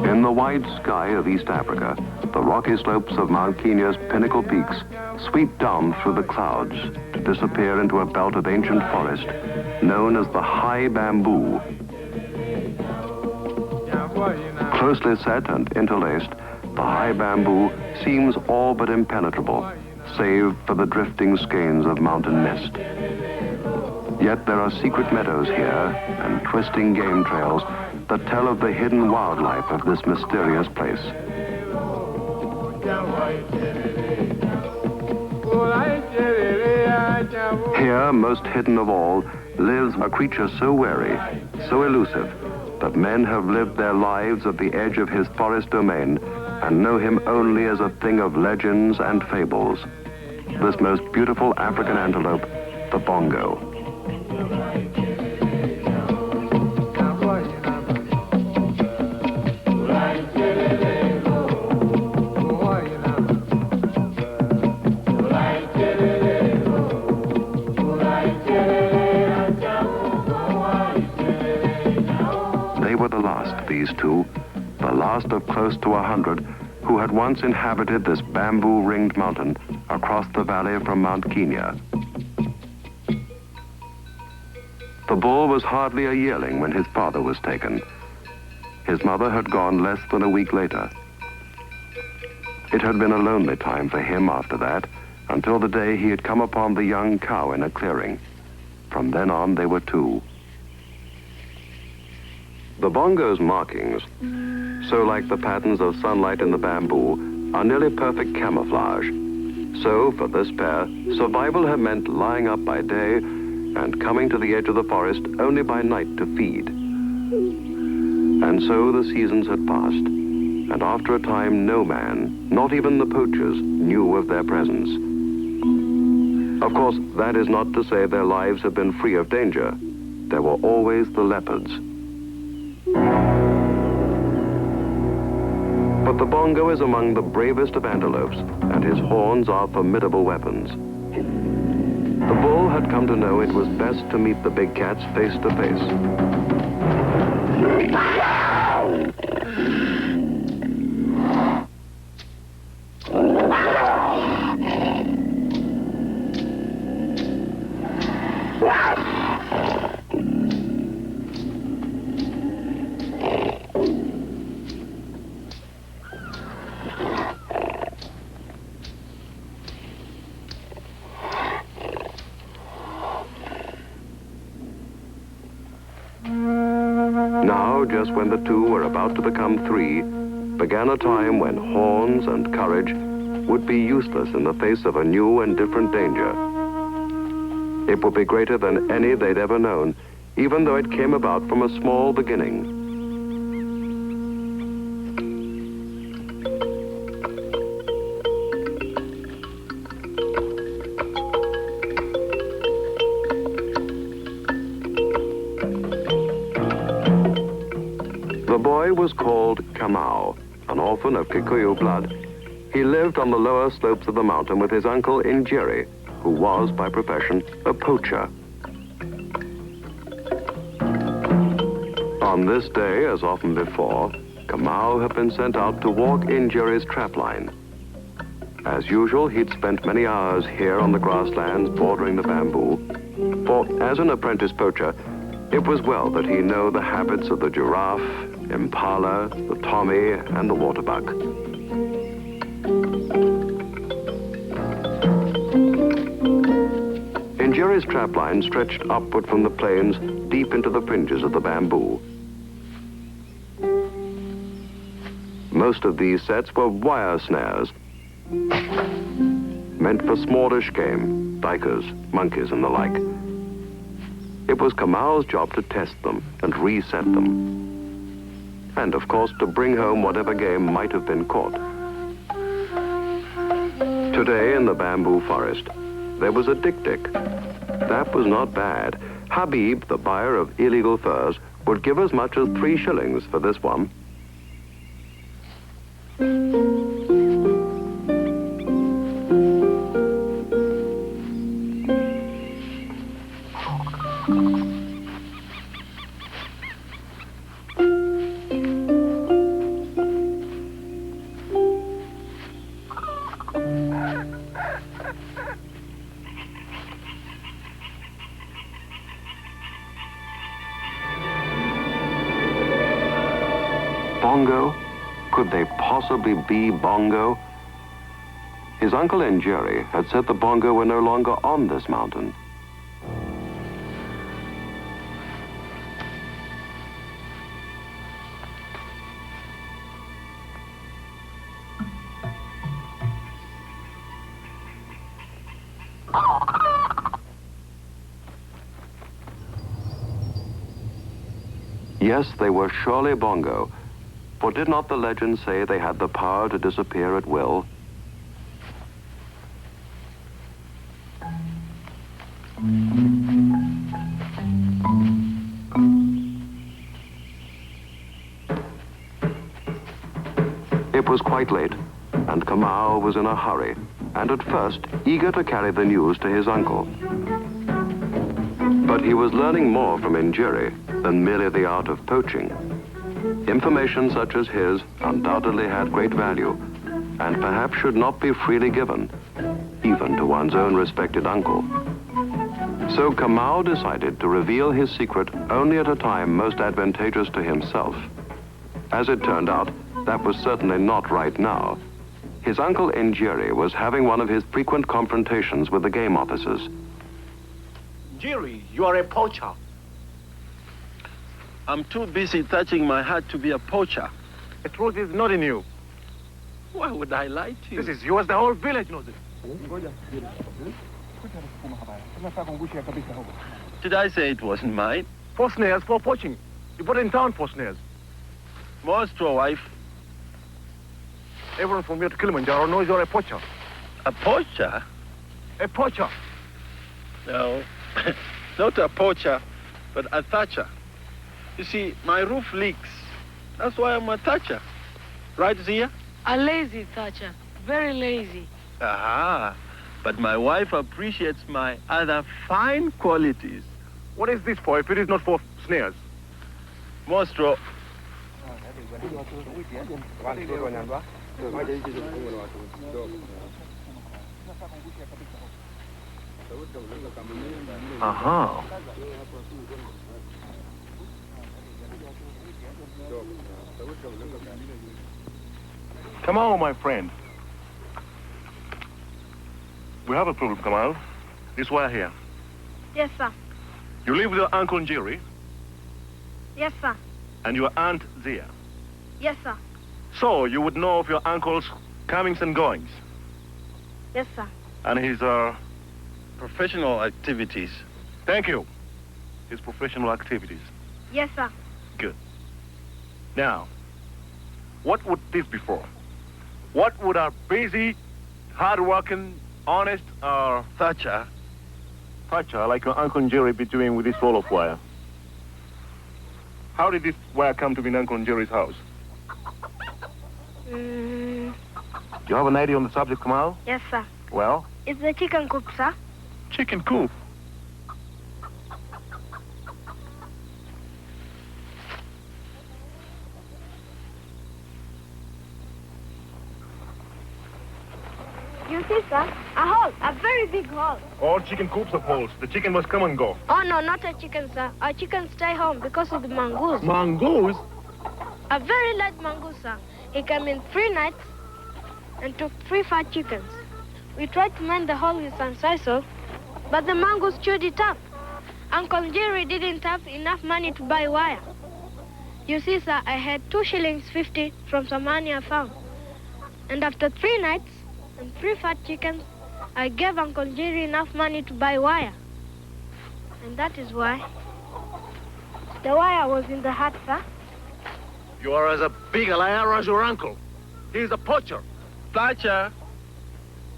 In the wide sky of East Africa, the rocky slopes of Mount Kenya's pinnacle peaks sweep down through the clouds to disappear into a belt of ancient forest known as the high bamboo. Closely set and interlaced, the high bamboo seems all but impenetrable, save for the drifting skeins of mountain mist. Yet there are secret meadows here and twisting game trails that tell of the hidden wildlife of this mysterious place. Here, most hidden of all, lives a creature so wary, so elusive, that men have lived their lives at the edge of his forest domain and know him only as a thing of legends and fables. This most beautiful African antelope, the bongo. These two, the last of close to 100, who had once inhabited this bamboo-ringed mountain across the valley from Mount Kenya. The bull was hardly a yearling when his father was taken. His mother had gone less than a week later. It had been a lonely time for him after that, until the day he had come upon the young cow in a clearing. From then on, they were two. The bongo's markings, so like the patterns of sunlight in the bamboo, are nearly perfect camouflage. So, for this pair, survival had meant lying up by day and coming to the edge of the forest only by night to feed. And so the seasons had passed, and after a time no man, not even the poachers, knew of their presence. Of course, that is not to say their lives had been free of danger. There were always the leopards. But the bongo is among the bravest of antelopes, and his horns are formidable weapons. The bull had come to know it was best to meet the big cats face to face. Now, just when the two were about to become three, began a time when horns and courage would be useless in the face of a new and different danger. It would be greater than any they'd ever known, even though it came about from a small beginning. The boy was called Kamau, an orphan of Kikuyu blood. He lived on the lower slopes of the mountain with his uncle Injiri, who was, by profession, a poacher. On this day, as often before, Kamau had been sent out to walk Injiri's trapline. As usual, he'd spent many hours here on the grasslands bordering the bamboo, for as an apprentice poacher, it was well that he know the habits of the giraffe, impala, the tommy, and the waterbuck. and Jerry's trapline stretched upward from the plains deep into the fringes of the bamboo. Most of these sets were wire snares, meant for smallish game, duikers, monkeys, and the like. It was Kamau's job to test them and reset them. And, of course, to bring home whatever game might have been caught. Today, in the bamboo forest, there was a dik-dik. That was not bad. Habib, the buyer of illegal furs, would give as much as 3 shillings for this one. Bongo? Could they possibly be Bongo? His uncle and Jerry had said the Bongo were no longer on this mountain. Yes, they were surely Bongo. For did not the legend say they had the power to disappear at will? It was quite late, and Kamau was in a hurry, and at first eager to carry the news to his uncle. But he was learning more from Njeri than merely the art of poaching. Information such as his undoubtedly had great value, and perhaps should not be freely given, even to one's own respected uncle. So Kamau decided to reveal his secret only at a time most advantageous to himself. As it turned out, that was certainly not right now. His uncle Njeri was having one of his frequent confrontations with the game officers. Njeri, you are a poacher. I'm too busy touching my heart to be a poacher. The truth is not in you. Why would I lie to you? This is yours, the whole village knows it. Did I say it wasn't mine? 4 snares for poaching. You put in town 4 snares. More straw, wife. Everyone from here to Kilimanjaro knows you're a poacher. A poacher? A poacher. No, not a poacher, but a thatcher. You see, my roof leaks. That's why I'm a thatcher. Right, Zia? A lazy thatcher. Very lazy. Aha. But my wife appreciates my other fine qualities. What is this for if it is not for snares? More straw. Aha. Come on, my friend. We have a problem, Kamal. This wire here. Yes, sir. You live with your uncle Njeri Yes, sir. and your aunt Zia. Yes, sir. So you would know of your uncle's comings and goings Yes, sir. and his, Professional activities. thank you, his professional activities. Yes, sir. Good. Now, what would this be for? What would our busy, hard-working, honest, Thatcher. thatcher like your Uncle Jerry be doing with this roll of wire? How did this wire come to be in Uncle Jerry's house? Mm, Do you have an idea on the subject, Kamal? yes, sir. Well, It's the chicken coop, sir. chicken coop. You see, sir? A hole. A very big hole. All chicken coops have holes. The chicken must come and go. Oh, no, not a chicken, sir. Our chicken stay home because of the mongoose. Mongoose? A very large mongoose, sir. He came in 3 nights and took 3 fat chickens. We tried to mend the hole with some sisal, but the mangoes chewed it up. Uncle Jerry didn't have enough money to buy wire. You see, sir, I had 2 shillings 50 from some money I found. And after 3 nights and 3 fat chickens, I gave Uncle Jerry enough money to buy wire. And that is why the wire was in the hut, sir. You are as a big a liar as your uncle. He's a poacher. Thatcher.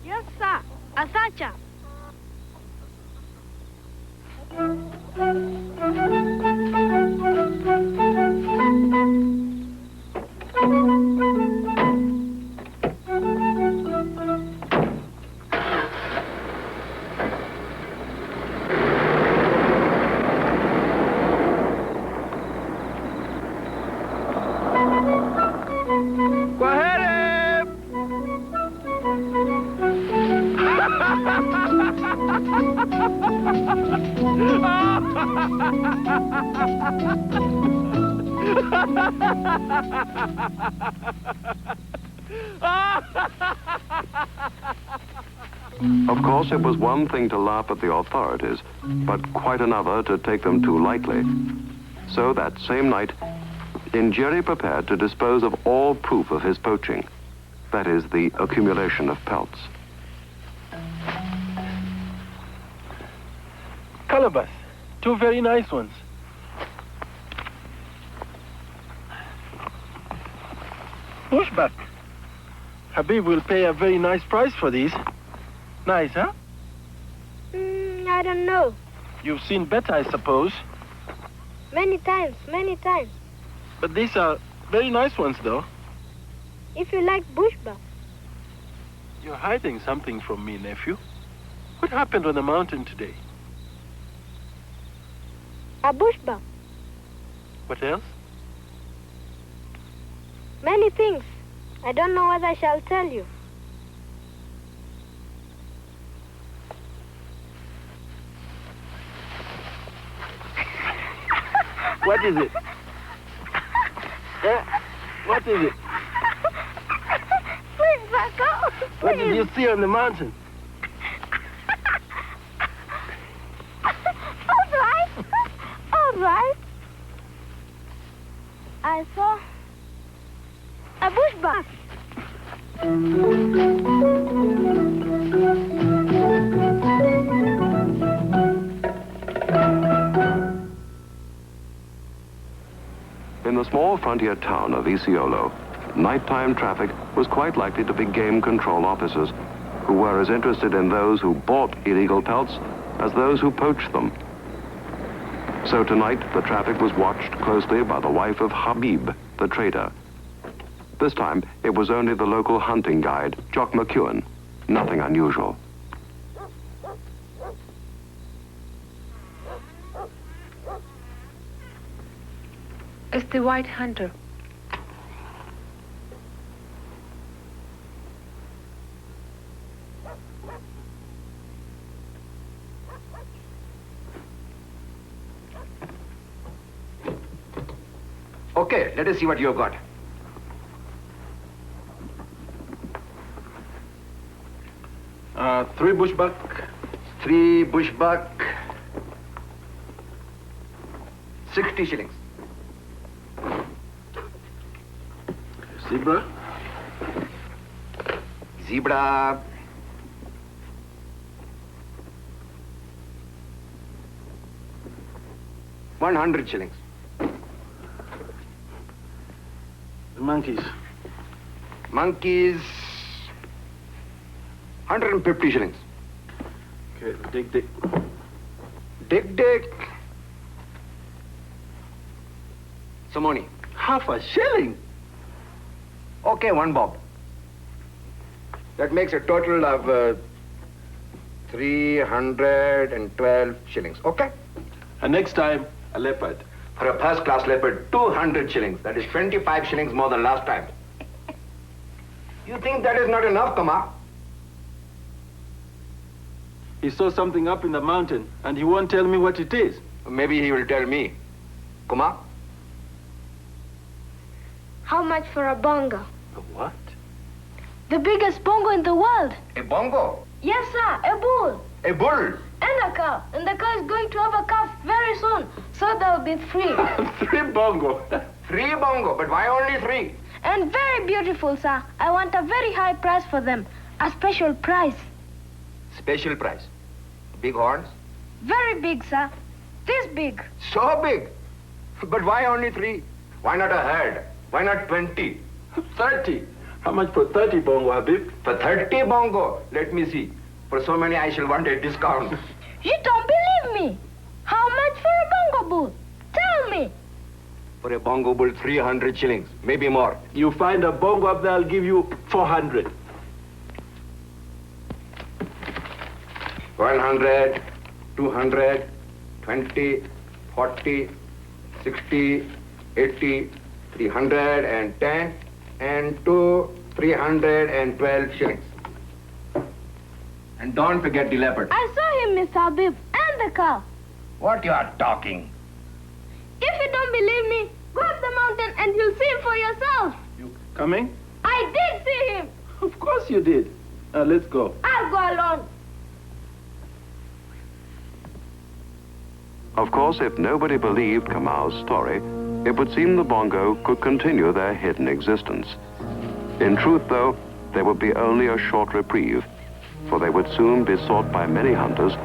Yes, sir, a thatcher. Of course, it was one thing to laugh at the authorities, but quite another to take them too lightly. So that same night, Jerry prepared to dispose of all proof of his poaching. That is, the accumulation of pelts. Calabash. 2 very nice ones. Bushbuck. Habib will pay a very nice price for these. Nice, huh? I don't know. You've seen better, I suppose. Many times, many times. But these are very nice ones, though. If you like bushbuck. You're hiding something from me, nephew. What happened on the mountain today? A bushbuck. What else? Many things. I don't know what I shall tell you. What is it? What is it? Please, Bongo. What did you see on the mountain? All right. All right. I saw a bushbuck. In the small frontier town of Isiolo, nighttime traffic was quite likely to be game control officers who were as interested in those who bought illegal pelts as those who poached them. So tonight, the traffic was watched closely by the wife of Habib, the trader. This time, it was only the local hunting guide, Jock McEwen. Nothing unusual. It's the white hunter. Okay, let us see what you've got. Three bushbuck. 3 bushbuck. 60 shillings. Zebra. Zebra. $100 shillings. The monkeys. Monkeys. 150 shillings. Okay, Dick. Dick. Some money. Half a shilling. Okay, 1 bob. That makes a total of 312 shillings. Okay? And next time, a leopard. For a first-class leopard, 200 shillings. That is 25 shillings more than last time. You think that is not enough, Kama? He saw something up in the mountain, and he won't tell me what it is. Maybe he will tell me. Kuma? How much for a bongo? A what? The biggest bongo in the world. A bongo? Yes, sir, a bull. A bull? and a cow. And the cow is going to have a calf very soon. So there will be 3. 3 Bongo. 3 Bongo, but why only 3? And very beautiful, sir. I want a very high price for them. A special price. Special price. Big horns? Very big, sir. This big. So big. But why only 3? Why not a herd? Why not 20? 30. How much for 30 Bongo, Habib? For 30 Bongo, let me see. For so many, I shall want a discount. You don't believe me. How much for a bongo bull? Tell me. For a Bongo bull, 300 shillings, maybe more. You find a Bongo up there, I'll give you 400. 100, 200, 20, 40, 60, 80, 310, and 312 shillings. And don't forget the leopard. I saw him, Mr. Habib, and the cow. What you are talking? If you don't believe me, go up the mountain and you'll see him for yourself. You coming? I did see him. Of course you did. Let's go. I'll go alone. Of course, if nobody believed Kamau's story, it would seem the Bongo could continue their hidden existence. In truth, though, there would be only a short reprieve, for they would soon be sought by many hunters,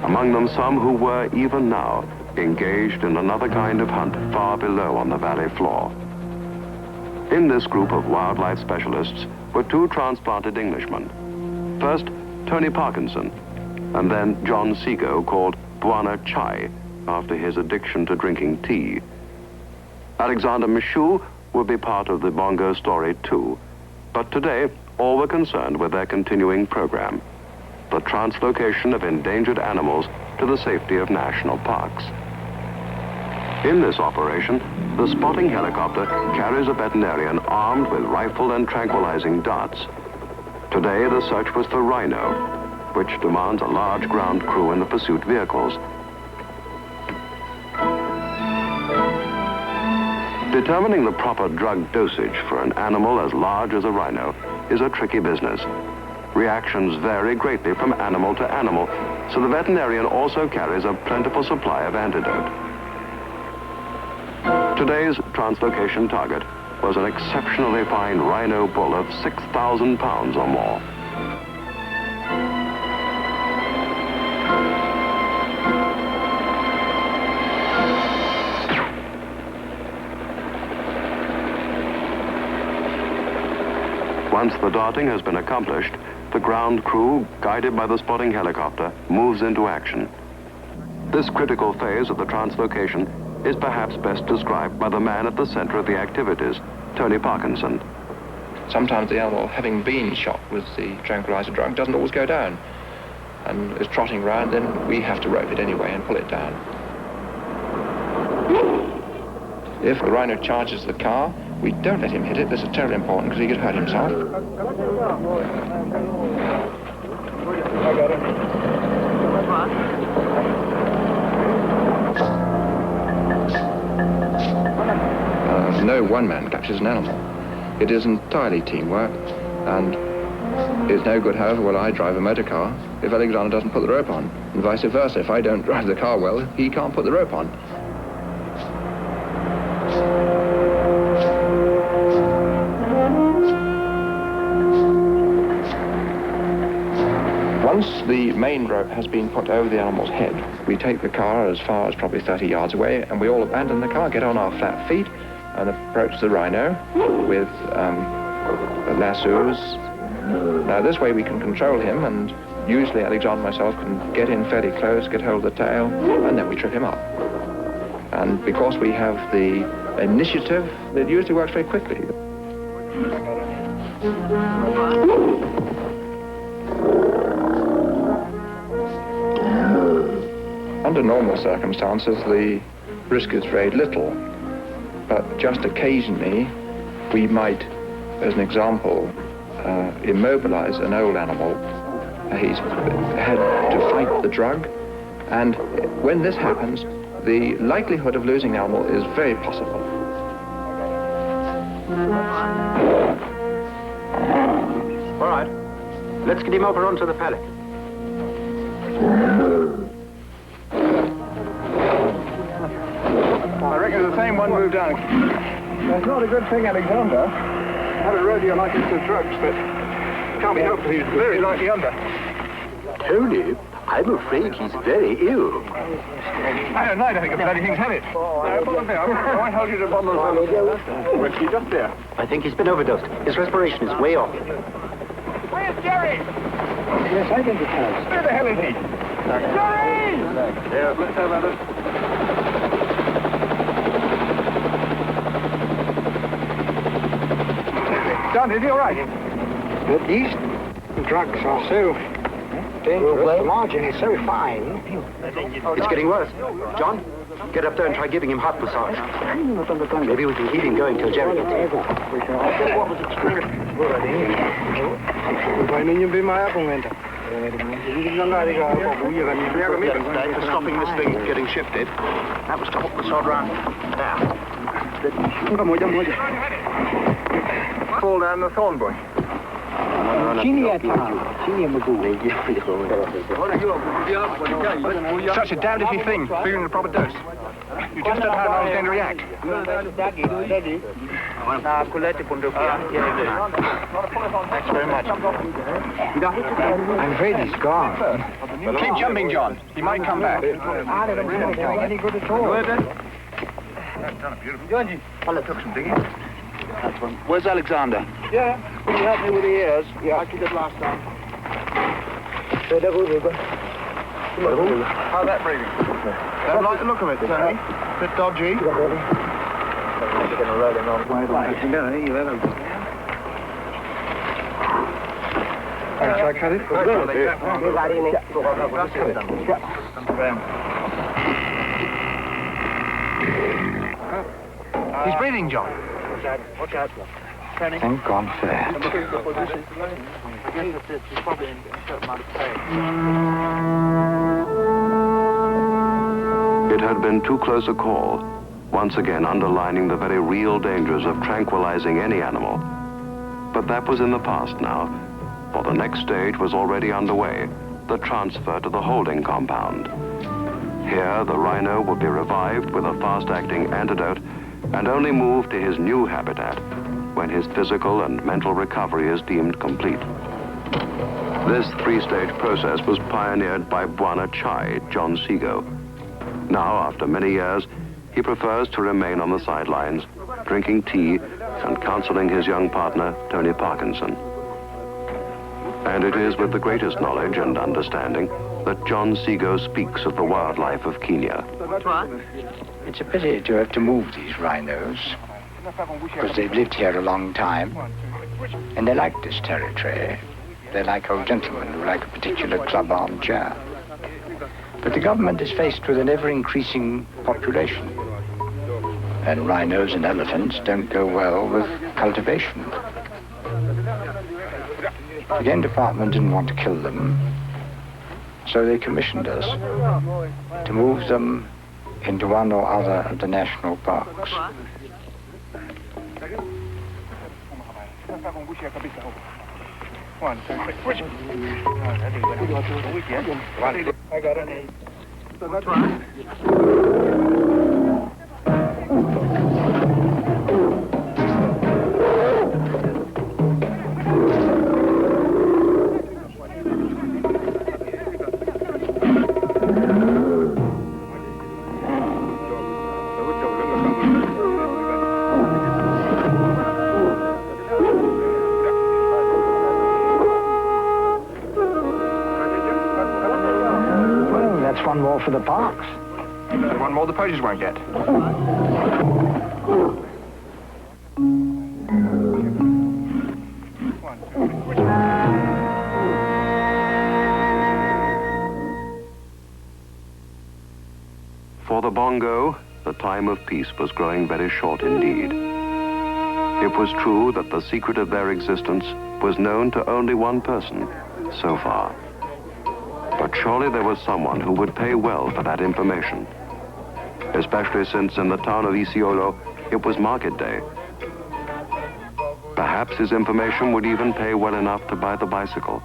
among them some who were, even now, engaged in another kind of hunt far below on the valley floor. In this group of wildlife specialists were 2 transplanted Englishmen. First, Tony Parkinson, and then John Seago, called Bwana Chai, after his addiction to drinking tea. Alexander Michoud would be part of the Bongo story too, but today all were concerned with their continuing program, the translocation of endangered animals to the safety of national parks. In this operation, the spotting helicopter carries a veterinarian armed with rifle and tranquilizing darts. Today, the search was for rhino, which demands a large ground crew in the pursuit vehicles. Determining the proper drug dosage for an animal as large as a rhino is a tricky business. Reactions vary greatly from animal to animal, so the veterinarian also carries a plentiful supply of antidote. Today's translocation target was an exceptionally fine rhino bull of 6,000 pounds or more. Once the darting has been accomplished, the ground crew, guided by the spotting helicopter, moves into action. This critical phase of the translocation is perhaps best described by the man at the center of the activities, Tony Parkinson. Sometimes the animal, having been shot with the tranquilizer drug, doesn't always go down and is trotting around, then we have to rope it anyway and pull it down. If the rhino charges the car, we don't let him hit it. This is terribly important because he could hurt himself. No one man captures an animal. It is entirely teamwork, and it's no good, however well I drive a motor car if Alexander doesn't put the rope on, and vice versa. If I don't drive the car well, he can't put the rope on. Once the main rope has been put over the animal's head, we take the car as far as probably 30 yards away, and we all abandon the car, get on our flat feet, and approach the rhino with lassos. Now this way we can control him, and usually Alexander and myself can get in fairly close, get hold of the tail, and then we trip him up. And because we have the initiative, it usually works very quickly. Under normal circumstances, the risk is very little, but just occasionally we might, as an example, immobilize an old animal. He's had to fight the drug, and when this happens, the likelihood of losing the animal is very possible. All right, let's get him over onto the pallet. thinking of the same one moved down. That's not a good thing, Alexander. Had a rodeo like it's the drugs, but can't be helped. He's very likely under. Tony, I'm afraid he's very ill. I don't think the bloody thing's had it. I won't hold you to bottle of whiskey just there. I think he's been overdosed. His respiration is way off. Where's Jerry? Yes, I think it has. Where the hell is he? Jerry! Yeah, let's have at it. John, is he all right? But these drugs are so dangerous. The margin is so fine. It's getting worse. John, get up there and try giving him heart massage. Maybe we can keep him going till Jerry gets here. For stopping this thing getting shifted, that was to hook the sod round. Fall down the thorn bush. Such a damned iffy thing, feeling the proper dose. You just don't know how he's going to react. Thanks very much. I'm afraid he's gone. Keep jumping, John. He might come back. Any good at all. Where's Alexander? Yeah, will you help me with the ears? Yeah, like you did last time. How's that breathing? Don't like the look of it, Tony. Bit dodgy. Shall I cut it? He's breathing, John. Thank God for that. It had been too close a call, once again underlining the very real dangers of tranquilizing any animal. But that was in the past now, for the next stage was already underway, the transfer to the holding compound. Here, the rhino would be revived with a fast-acting antidote and only moved to his new habitat when his physical and mental recovery is deemed complete. This three-stage process was pioneered by Bwana Chai, John Seago. Now, after many years, he prefers to remain on the sidelines, drinking tea and counseling his young partner, Tony Parkinson. And it is with the greatest knowledge and understanding that John Seago speaks of the wildlife of Kenya. It's a pity to have to move these rhinos, because they've lived here a long time, and they like this territory. They're like old gentlemen who like a particular club armchair. But the government is faced with an ever-increasing population, and rhinos and elephants don't go well with cultivation. The Game Department didn't want to kill them, so they commissioned us to move them into one or other of the national parks. I got an 8. One more for the parks. One more the poachers won't get. For the Bongo, the time of peace was growing very short indeed. It was true that the secret of their existence was known to only one person so far. But surely there was someone who would pay well for that information, especially since in the town of Isiolo, it was market day. Perhaps his information would even pay well enough to buy the bicycle,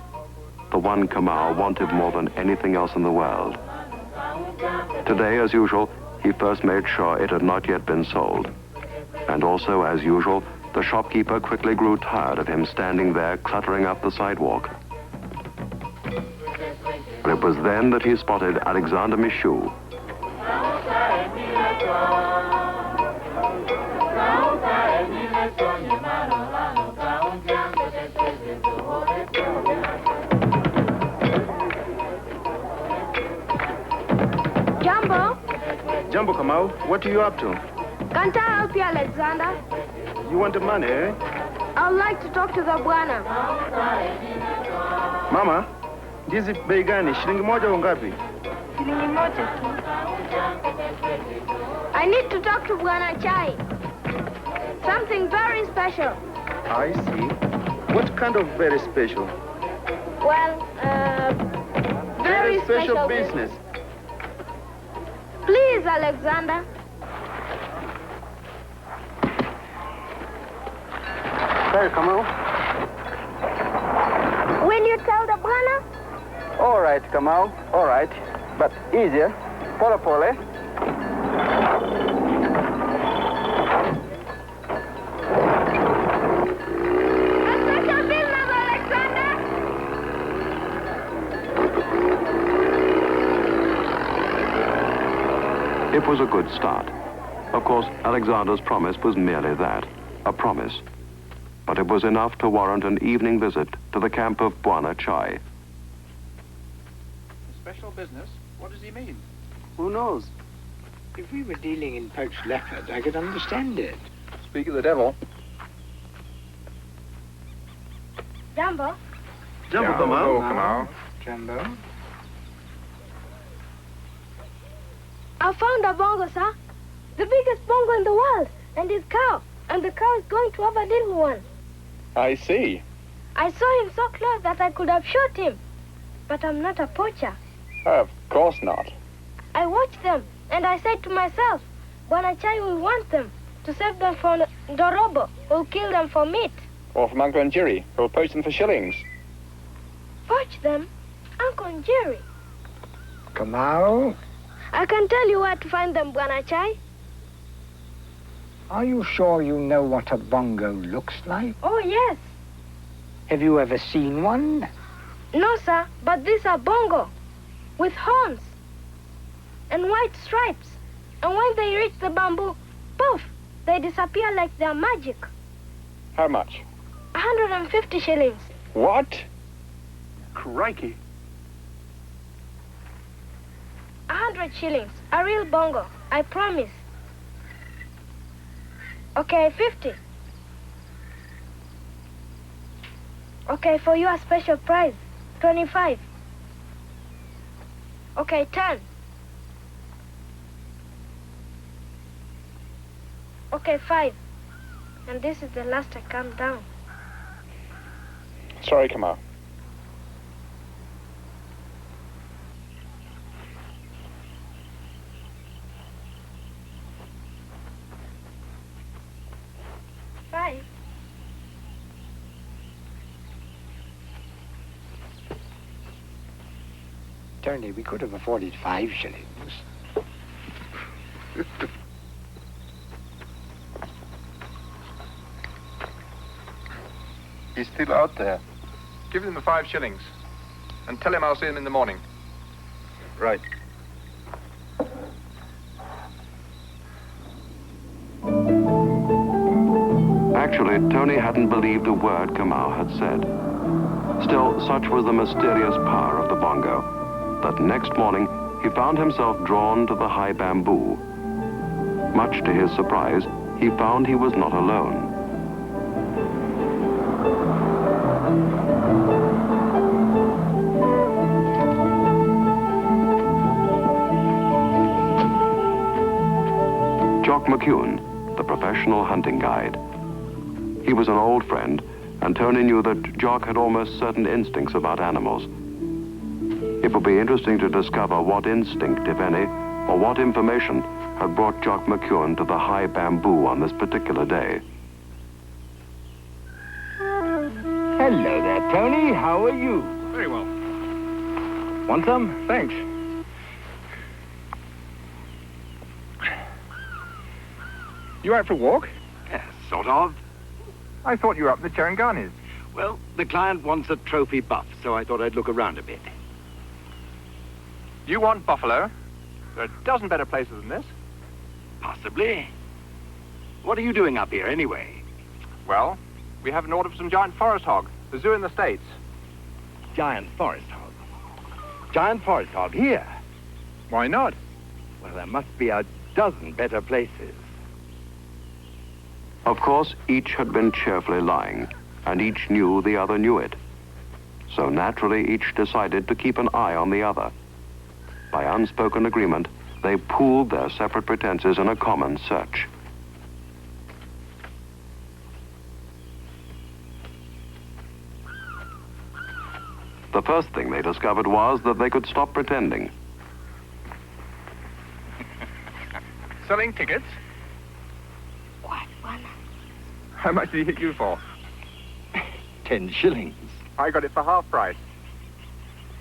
the one Kamau wanted more than anything else in the world. Today, as usual, he first made sure it had not yet been sold. And also, as usual, the shopkeeper quickly grew tired of him standing there cluttering up the sidewalk. But it was then that he spotted Alexander Michoud. Jumbo, Jumbo, Kamau, what are you up to? can't I help you, Alexander? You want the money, eh? I'd like to talk to the bwana. Mama, ndizi bei gani? Shilingi moja au ngapi? Shilingi moja tu. I need to talk to Bwana Chai. Something very special. I see. What kind of very special? Well, very special business. Please, Alexander. There, Kamau. Will you tell the bwana? All right, Kamau. All right. But easier. Pole pole. A special business, Alexander. It was a good start. Of course, Alexander's promise was merely that, a promise. But it was enough to warrant an evening visit to the camp of Bwana Chai. Special business? What does he mean? Who knows? If we were dealing in poached leopard, I could understand it. Speak of the devil. Jumbo, Jumbo, Kamau. Kamau. Jumbo. I found a bongo, sir. The biggest bongo in the world, and his cow. And the cow is going to have a little one. I see. I saw him so close that I could have shot him. But I'm not a poacher. Of course not. I watched them, and I said to myself, Bwana Chai will want them to save them from Dorobo, who'll kill them for meat. Or from Uncle Njiri, who'll poach them for shillings. Poach them? Uncle Jerry. Kamau, I can tell you where to find them, Bwana Chai. are you sure you know what a bongo looks like? Oh, yes. Have you ever seen one? No, sir, but these are bongo, with horns and white stripes. And when they reach the bamboo, poof, they disappear like they're magic. How much? 150 shillings. What? Crikey. 100 shillings. A real bongo. I promise. Okay, 50. Okay, for you a special price. 25. Okay, 10. Okay, 5. And this is the last I come down. Sorry, Kamau. Five. Tony, we could have afforded 5 shillings. He's still out there. Give him the 5 shillings. And tell him I'll see him in the morning. Right. Actually, Tony hadn't believed a word Kamau had said. Still, such was the mysterious power of the bongo that next morning he found himself drawn to the high bamboo. Much to his surprise, he found he was not alone. Jock McEwen, the professional hunting guide. He was an old friend, and Tony knew that Jock had almost certain instincts about animals. It would be interesting to discover what instinct, if any, or what information had brought Jock McEwen to the high bamboo on this particular day. Hello there, Tony. How are you? Very well. Want some? Thanks. You out for a walk? Yes, sort of. I thought you were up in the Terenganis. Well, the client wants a trophy buff, so I thought I'd look around a bit. You want buffalo? There are a dozen better places than this. Possibly. What are you doing up here, anyway? Well, we have an order for some giant forest hog. The zoo in the States. Giant forest hog. Giant forest hog here. Why not? Well, there must be a dozen better places. Of course, each had been cheerfully lying, and each knew the other knew it. So naturally, each decided to keep an eye on the other. By unspoken agreement, they pooled their separate pretenses in a common search. The first thing they discovered was that they could stop pretending. Selling tickets? What, Buana? How much did he hit you for? 10 shillings. I got it for half price.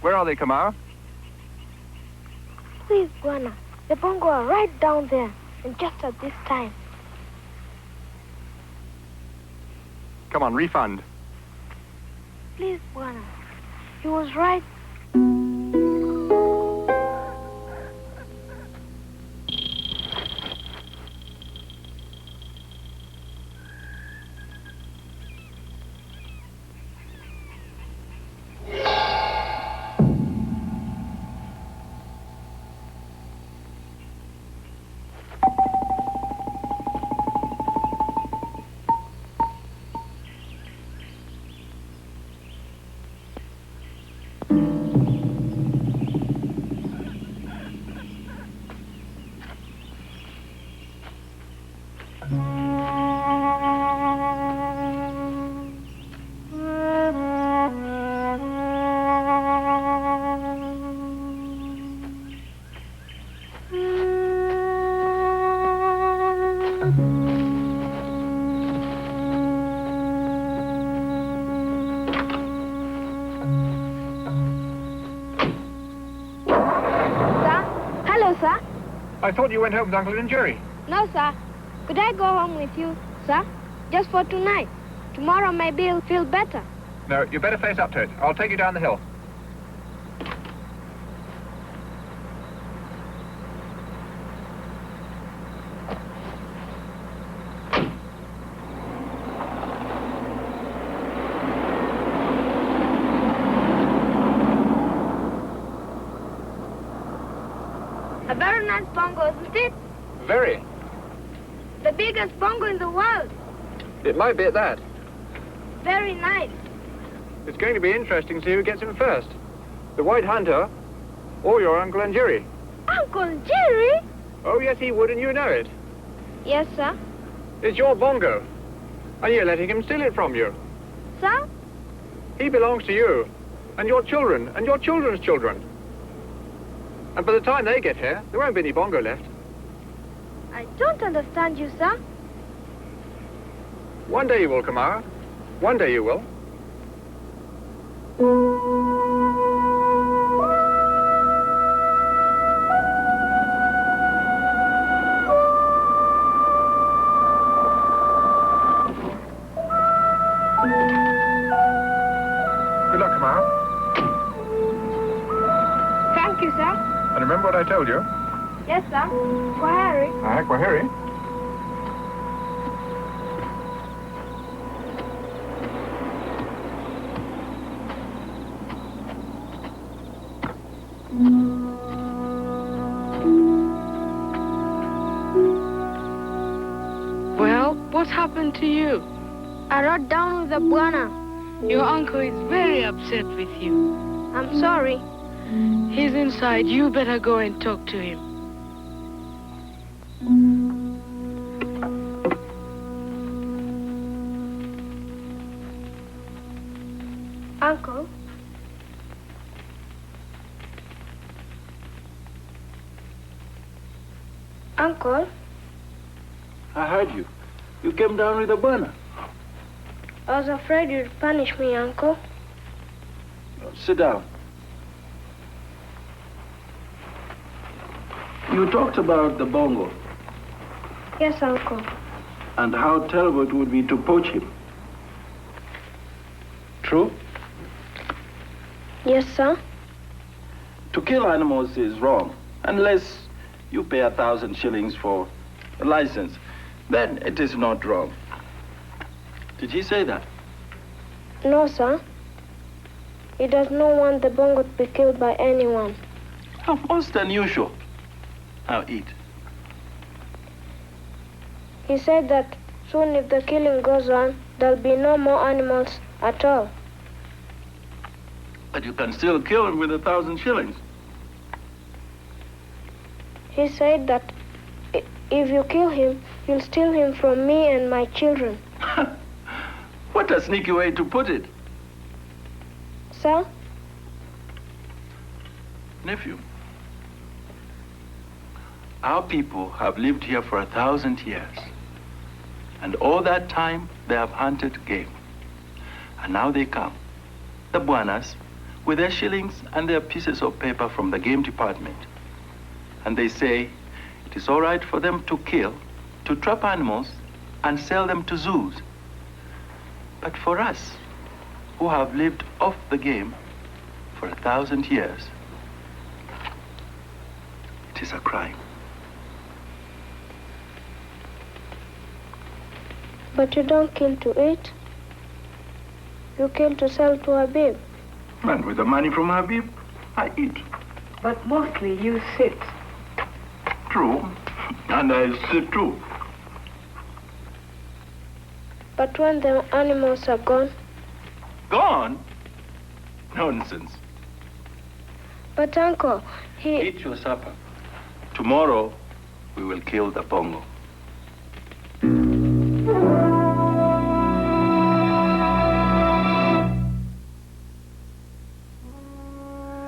Where are they, Kamara? Please, Buana. The Bongo are right down there, and just at this time. Come on, refund. Please, Buana. He was right. I thought you went home with Uncle and Jerry. No, sir. Could I go home with you, sir? Just for tonight. Tomorrow maybe I'll feel better. No, you better face up to it. I'll take you down the hill. A very nice bongo, isn't it? Very. The biggest bongo in the world. It might be at that. Very nice. It's going to be interesting to see who gets him first. The White Hunter or your Uncle and Jerry. Uncle Jerry? Oh, yes, he would, and you know it. Yes, sir. It's your bongo, and you're letting him steal it from you. Sir? He belongs to you, and your children, and your children's children. And by the time they get here, there won't be any bongo left. I don't understand you, sir. One day you will, Kamara. One day you will. Good luck, Kamara. Thank you, sir. And remember what I told you? Yes, sir. Kwaheri. Kwaheri. Well, what's happened to you? I rode down with the Buana. Your uncle is very upset with you. I'm sorry. He's inside. You better go and talk to him. Uncle? Uncle? I heard you. You came down with a burner. I was afraid you'd punish me, Uncle. Sit down. You talked about the bongo. Yes, Uncle. and how terrible it would be to poach him. True? Yes, sir. To kill animals is wrong, unless you pay 1,000 shillings for a license. Then it is not wrong. Did he say that? No, sir. He does not want the bongo to be killed by anyone. How most unusual. Now eat. He said that soon if the killing goes on, there'll be no more animals at all. But you can still kill him with 1,000 shillings. He said that if you kill him, you'll steal him from me and my children. What a sneaky way to put it. Sir? Nephew, our people have lived here for 1,000 years. And all that time, they have hunted game. And now they come, the buanas, with their shillings and their pieces of paper from the game department. And they say it is all right for them to kill, to trap animals, and sell them to zoos. But for us, who have lived off the game for 1,000 years, it is a crime. But you don't kill to eat. You kill to sell to Habib. And with the money from Habib, I eat. But mostly you sit. True. And I sit too. But when the animals are gone? Gone? Nonsense. But Uncle, he... Eat your supper. Tomorrow, we will kill the bongo.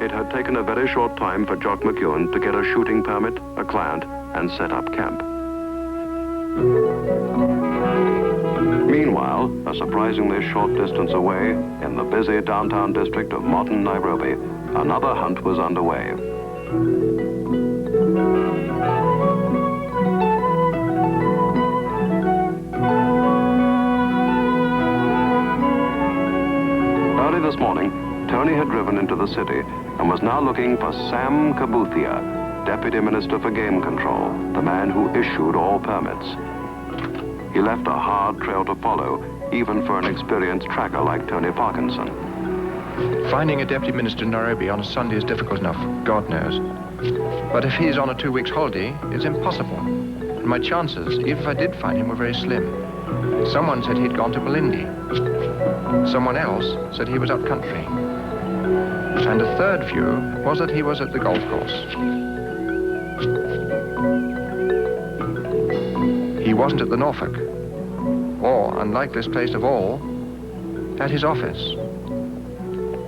It had taken a very short time for Jock McEwen to get a shooting permit, a client, and set up camp. Meanwhile, a surprisingly short distance away, in the busy downtown district of modern Nairobi, another hunt was underway. Early this morning, Tony had driven into the city and was now looking for Sam Kabuthia, Deputy Minister for Game Control, the man who issued all permits. He left a hard trail to follow, even for an experienced tracker like Tony Parkinson. Finding a deputy minister in Nairobi on a Sunday is difficult enough, God knows. But if he's on a 2 weeks holiday, it's impossible. And my chances, even if I did find him, were very slim. Someone said he'd gone to Malindi. Someone else said he was up country. And a third view was that he was at the golf course. He wasn't at the Norfolk, or, unlikeliest place of all, at his office.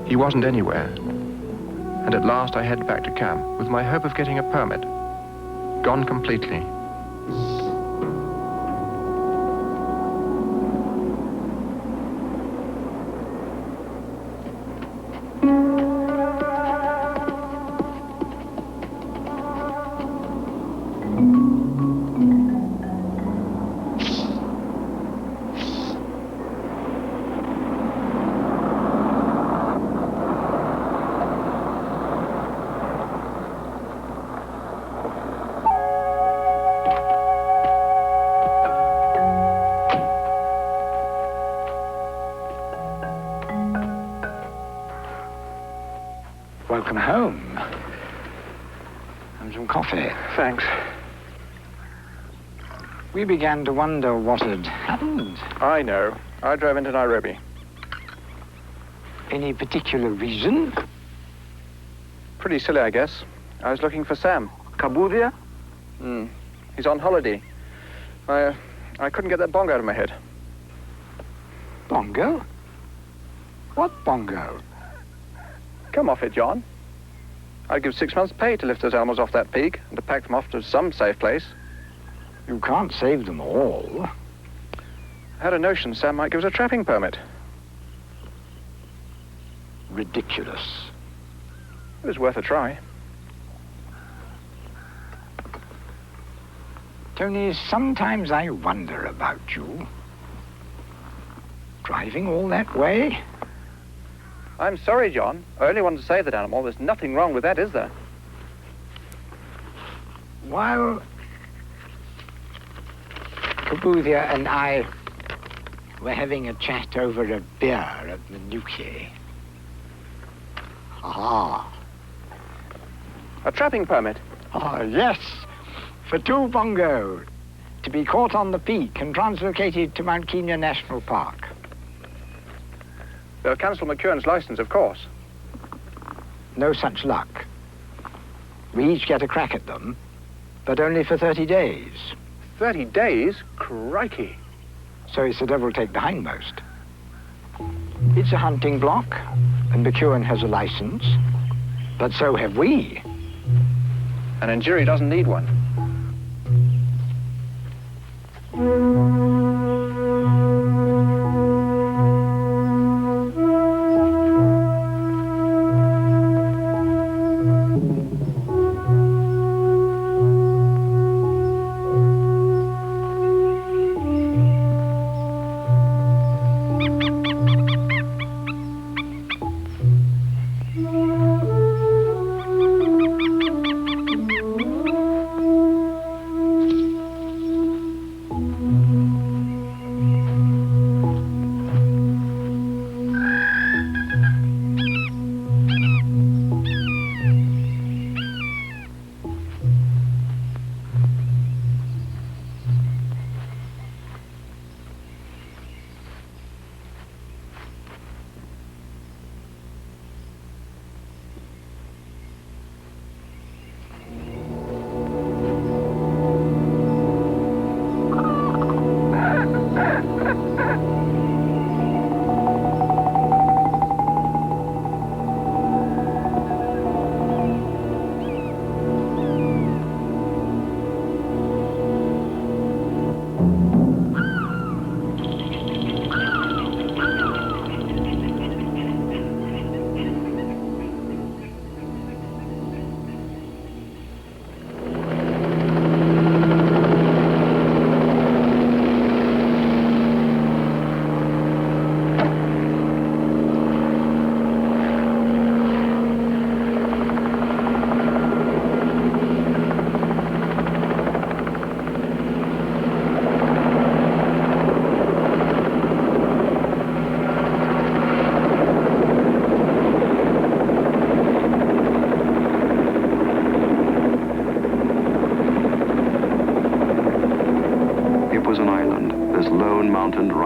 He wasn't anywhere. And at last I head back to camp with my hope of getting a permit. Gone completely. Welcome home. And some coffee. Thanks. We began to wonder what had happened. I know. I drove into Nairobi. Any particular reason? Pretty silly, I guess. I was looking for Sam. Kabuthia? He's on holiday. I couldn't get that bongo out of my head. Bongo? What bongo? Come off it, John. I'd give 6 months' pay to lift those animals off that peak and to pack them off to some safe place. You can't save them all. I had a notion Sam might give us a trapping permit. Ridiculous. It was worth a try. Tony, sometimes I wonder about you. Driving all that way? I'm sorry, John. I only wanted to save that animal. There's nothing wrong with that, is there? While Kabuthia and I were having a chat over a beer at Manuki. Ah. A trapping permit? Ah, yes. For 2 Bongo. To be caught on the peak and translocated to Mount Kenya National Park. They'll cancel McEwen's license, of course. No such luck. We each get a crack at them, but only for 30 days. 30 days? Crikey. So it's the devil take the hindmost. It's a hunting block, and McEwen has a license, but so have we. And Njeri doesn't need one.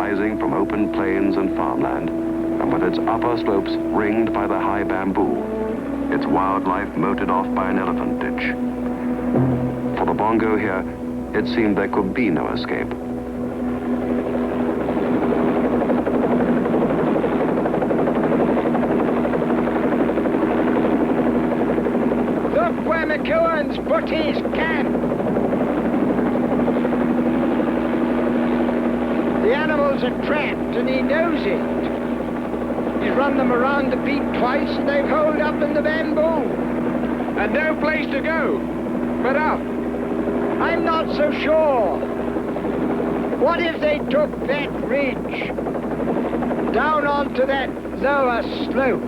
rising from open plains and farmland, and with its upper slopes ringed by the high bamboo, its wildlife moated off by an elephant ditch. For the Bongo here, it seemed there could be no escape. Look where McEwen's put his camp. The animals are trapped and he knows it. He's run them around the peak twice and they've holed up in the bamboo. And no place to go but up. I'm not so sure. What if they took that ridge down onto that lower slope?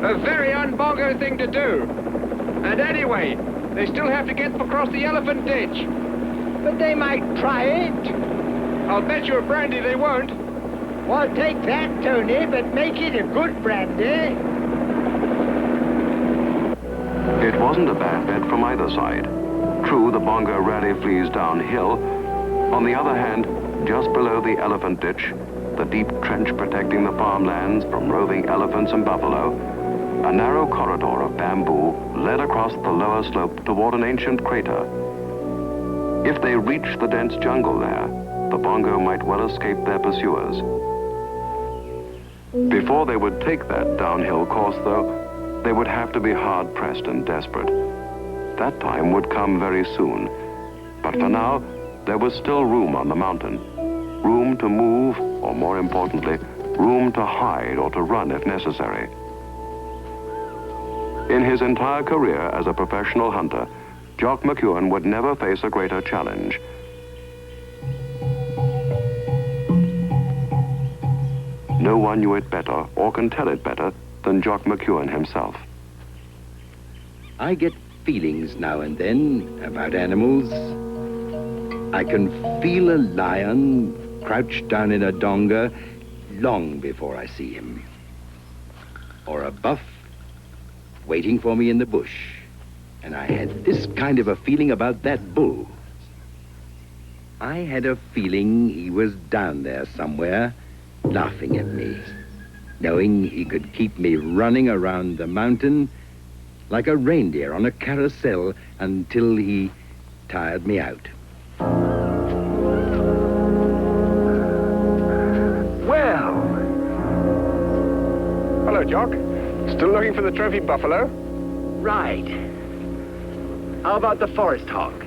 A very un-Bongo thing to do. And anyway, they still have to get across the elephant ditch. But they might try it. I'll bet you a brandy they won't. Well, take that, Tony, but make it a good brandy. It wasn't a bad bet from either side. True, the Bongo rarely flees downhill. On the other hand, just below the elephant ditch, the deep trench protecting the farmlands from roving elephants and buffalo, a narrow corridor of bamboo led across the lower slope toward an ancient crater. If they reached the dense jungle there, the Bongo might well escape their pursuers. Before they would take that downhill course, though, they would have to be hard-pressed and desperate. That time would come very soon. But for now, there was still room on the mountain. Room to move, or more importantly, room to hide or to run if necessary. In his entire career as a professional hunter, Jock McEwen would never face a greater challenge. No one knew it better or can tell it better than Jock McEwen himself. I get feelings now and then about animals. I can feel a lion crouched down in a donga long before I see him. Or a buff waiting for me in the bush. And I had this kind of a feeling about that bull. I had a feeling he was down there somewhere, laughing at me, knowing he could keep me running around the mountain like a reindeer on a carousel until he tired me out. Well. Hello, Jock. Still looking for the trophy buffalo? Right. How about the forest hog?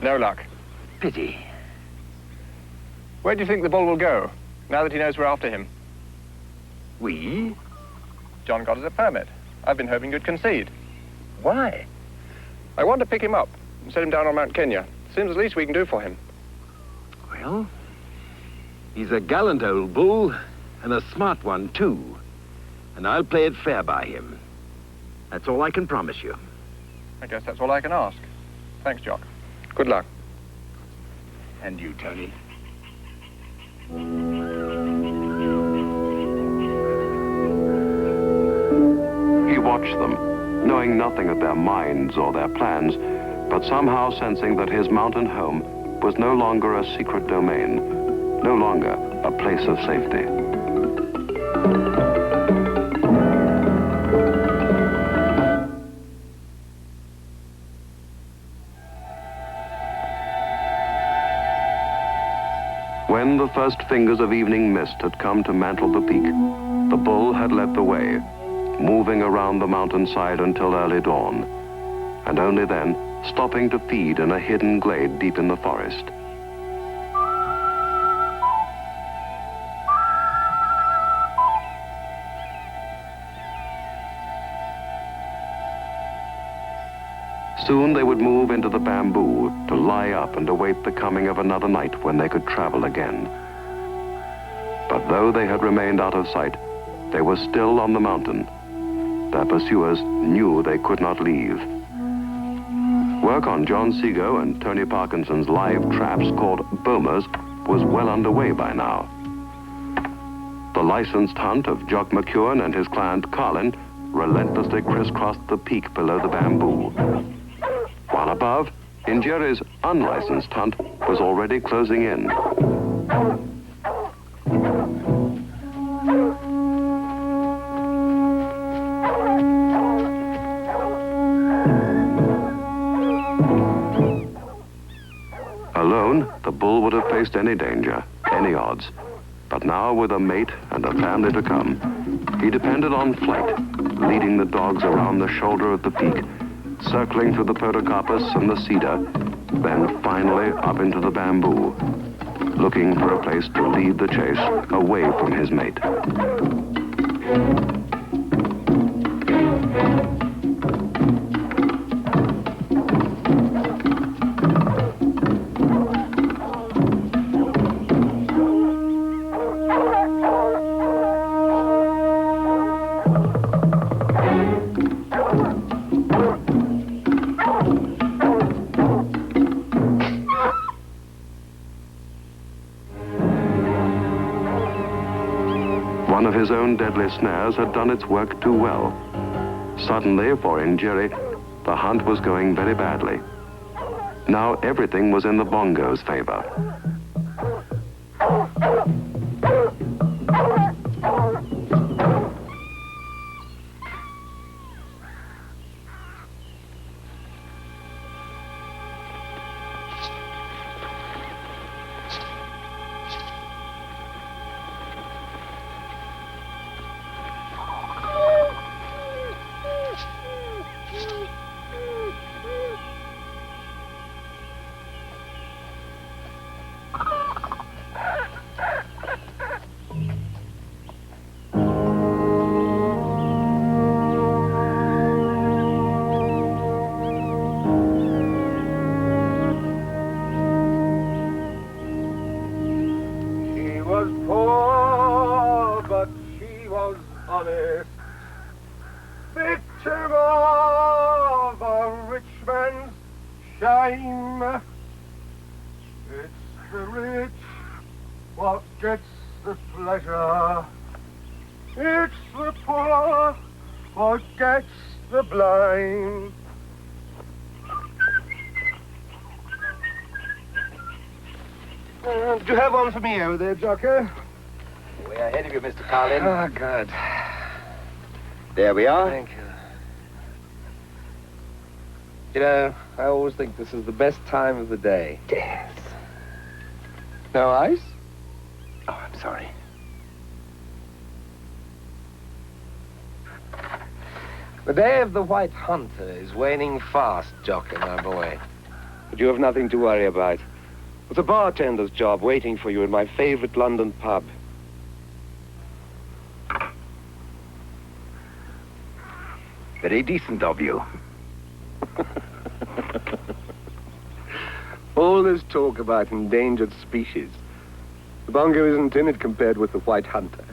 No luck. Pity. Where do you think the bull will go, now that he knows we're after him? We? John got us a permit. I've been hoping you'd concede. Why? I want to pick him up and set him down on Mount Kenya. Seems the least we can do for him. Well, he's a gallant old bull and a smart one, too. And I'll play it fair by him. That's all I can promise you. I guess that's all I can ask. Thanks, Jock. Good luck. And you, Tony? He watched them, knowing nothing of their minds or their plans, but somehow sensing that his mountain home was no longer a secret domain, no longer a place of safety. When the first fingers of evening mist had come to mantle the peak, the bull had led the way, moving around the mountainside until early dawn, and only then stopping to feed in a hidden glade deep in the forest. Soon they would move into the bamboo to lie up and await the coming of another night when they could travel again. But though they had remained out of sight, they were still on the mountain. Their pursuers knew they could not leave. Work on John Seago and Tony Parkinson's live traps called boomers was well underway by now. The licensed hunt of Jock McEwen and his client Carlin relentlessly crisscrossed the peak below the bamboo. While above, Injeri's unlicensed hunt was already closing in. Alone, the bull would have faced any danger, any odds. But now, with a mate and a family to come, he depended on flight, leading the dogs around the shoulder of the peak, circling through the podocarpus and the cedar, then finally up into the bamboo, looking for a place to lead the chase away from his mate. One of his own deadly snares had done its work too well. Suddenly, for Injeri, the hunt was going very badly. Now everything was in the Bongo's favor. crime. It's the rich what gets the pleasure. It's the poor what gets the blame. Do you have one for me over there, Jocker? Way ahead of you, Mr. Carlin. Oh, good. There we are. Thank you. You know, I always think this is the best time of the day. Yes. No ice? Oh, I'm sorry. The day of the White Hunter is waning fast, Jocker, my boy. But you have nothing to worry about. It's a bartender's job waiting for you in my favorite London pub. Very decent of you. All this talk about endangered species. The bongo isn't in it compared with the White Hunter.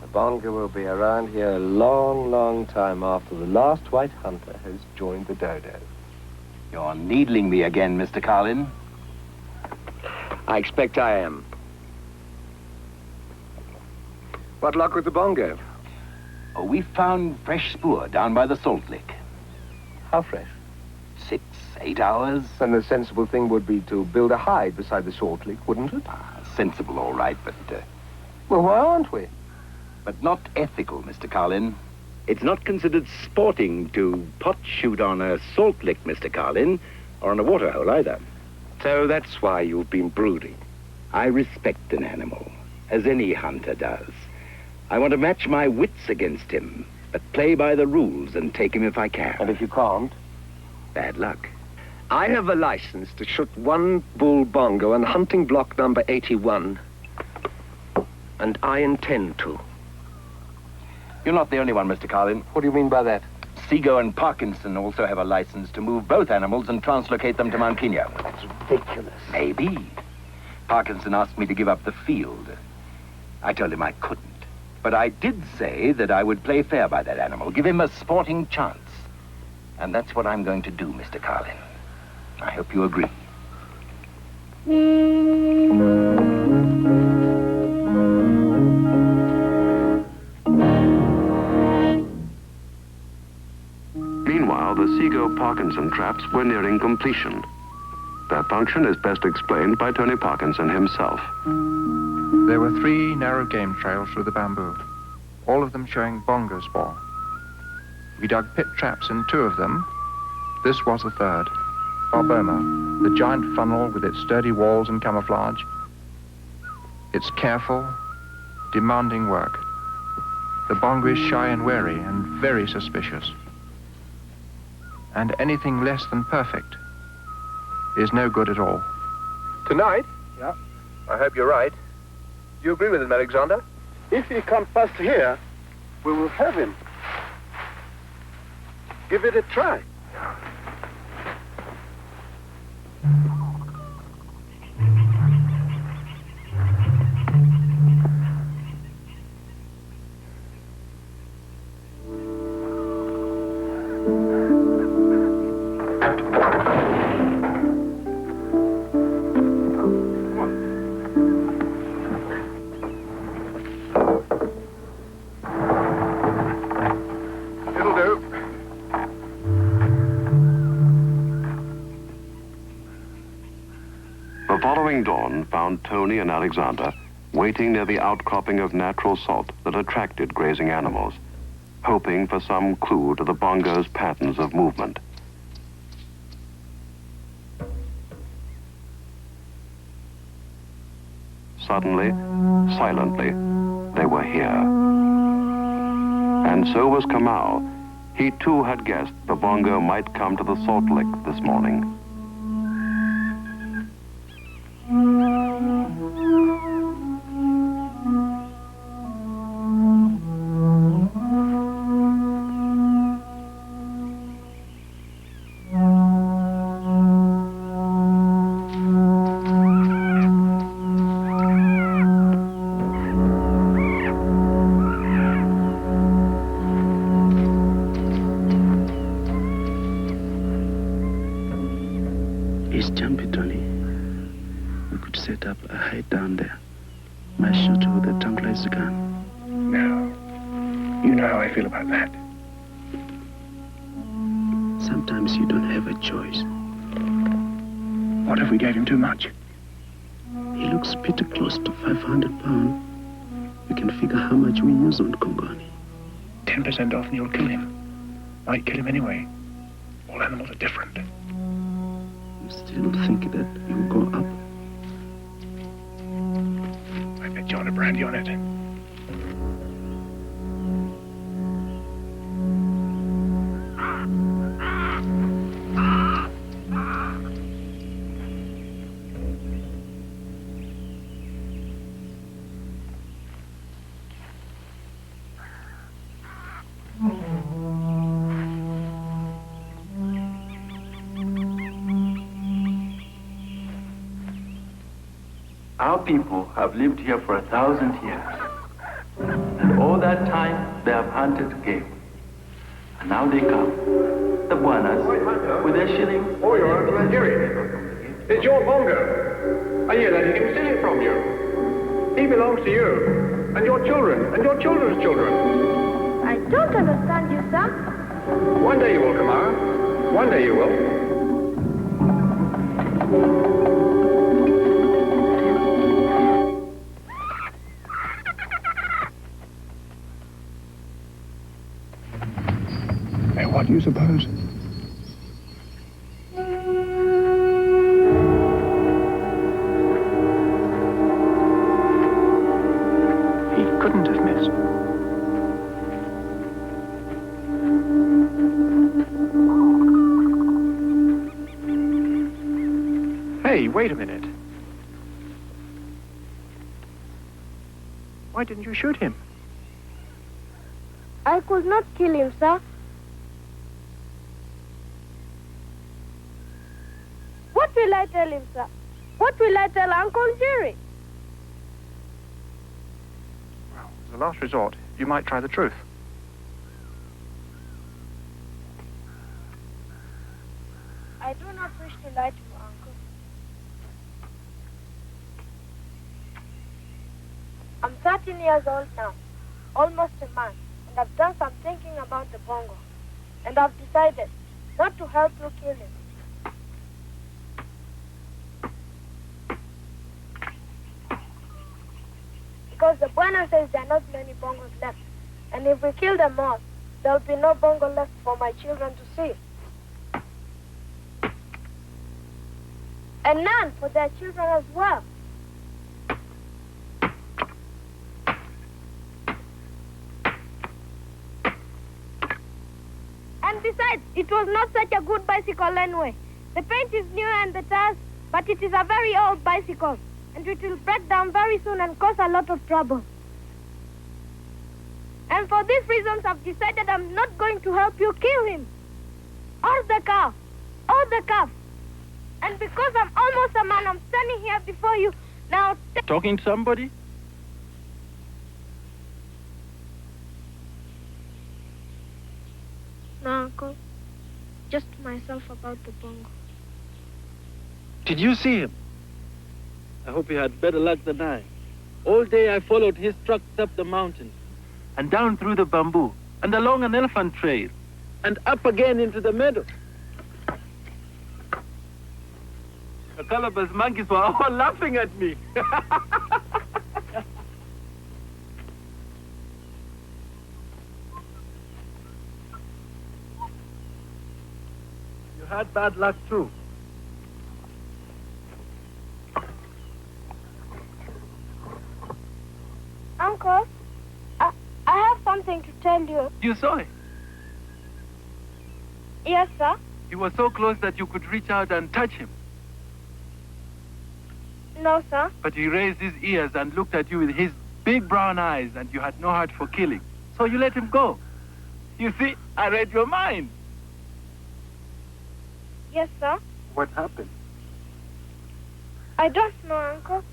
The bongo will be around here a long, long time after the last White Hunter has joined the dodo. You're needling me again, Mr. Carlin. I expect I am. What luck with the bongo? Oh, we found fresh spoor down by the salt lick. How fresh? 6, 8 hours. Then the sensible thing would be to build a hide beside the salt lick, wouldn't it? Sensible, all right, but... Well, why aren't we? But not ethical, Mr. Carlin. It's not considered sporting to pot shoot on a salt lick, Mr. Carlin, or on a water hole either. So that's why you've been brooding. I respect an animal, as any hunter does. I want to match my wits against him, but play by the rules and take him if I can. And if you can't? Bad luck. I have a license to shoot one bull bongo on hunting block number 81. And I intend to. You're not the only one, Mr. Carlin. What do you mean by that? Seago and Parkinson also have a license to move both animals and translocate them to Mount Kenya. That's ridiculous. Maybe. Parkinson asked me to give up the field. I told him I couldn't. But I did say that I would play fair by that animal, give him a sporting chance. And that's what I'm going to do, Mr. Carlin. I hope you agree. Meanwhile, the Seago-Parkinson traps were nearing completion. Their function is best explained by Tony Parkinson himself. There were 3 narrow game trails through the bamboo, all of them showing bongo spoor. We dug pit traps in 2 of them. This was the 3rd. Barboma, the giant funnel with its sturdy walls and camouflage. It's careful, demanding work. The bongo is shy and wary and very suspicious. And anything less than perfect is no good at all. Tonight? Yeah. I hope you're right. Do you agree with him, Alexander? If he comes past here, we will have him. Give it a try. It'll do. The following dawn found Tony and Alexander waiting near the outcropping of natural salt that attracted grazing animals, hoping for some clue to the bongo's patterns of movement. Suddenly, silently, they were here. And so was Kamau. He too had guessed the bongo might come to the salt lick this morning. It's jumpy, Tony. We could set up a hide down there. Might shoot with a tranquilizer gun. No. You know how I feel about that. Sometimes you don't have a choice. What if we gave him too much? He looks pretty close to 500 pounds. We can figure how much we use on Kongoni. 10% off and you'll kill him. Might kill him anyway. All animals are different. You still think that you'll go up? I bet you want a brandy on it. Our people have lived here for 1,000 years. And all that time, they have hunted game. And now they come, the buanas, with their shillings. Oh, you're Uncle Nigerian. It's your Bongo. And you're letting him steal it from you. He belongs to you. And your children, and your children's children. I don't understand you, sir. One day you will, Kamara. One day you will. What do you suppose? He couldn't have missed. Hey, wait a minute. Why didn't you shoot him? I could not kill him, sir. What will I tell him, sir? What will I tell Uncle Jerry? Well, as a last resort, you might try the truth. I do not wish to lie to you, Uncle. I'm 13 years old now, almost a man, and I've done some thinking about the Bongo. And I've decided not to help you kill him. Because the Buena says there are not many Bongos left. And if we kill them all, there'll be no Bongo left for my children to see. And none for their children as well. And besides, it was not such a good bicycle anyway. The paint is new and the tires, but it is a very old bicycle. And it will break down very soon and cause a lot of trouble. And for these reasons, I've decided I'm not going to help you kill him. Or the cow. Or the calf. And because I'm almost a man, I'm standing here before you now. Talking to somebody? No, Uncle. Just myself about the Bongo. Did you see him? I hope he had better luck than I. All day I followed his tracks up the mountain, And down through the bamboo, and along an elephant trail. and up again into the meadow. The Calabash monkeys were all laughing at me. You had bad luck too. Uncle, I have something to tell you. You saw it. Yes, sir? He was so close that you could reach out and touch him. No, sir. But he raised his ears and looked at you with his big brown eyes, and you had no heart for killing. So you let him go. You see, I read your mind. Yes, sir. What happened? I don't know, Uncle.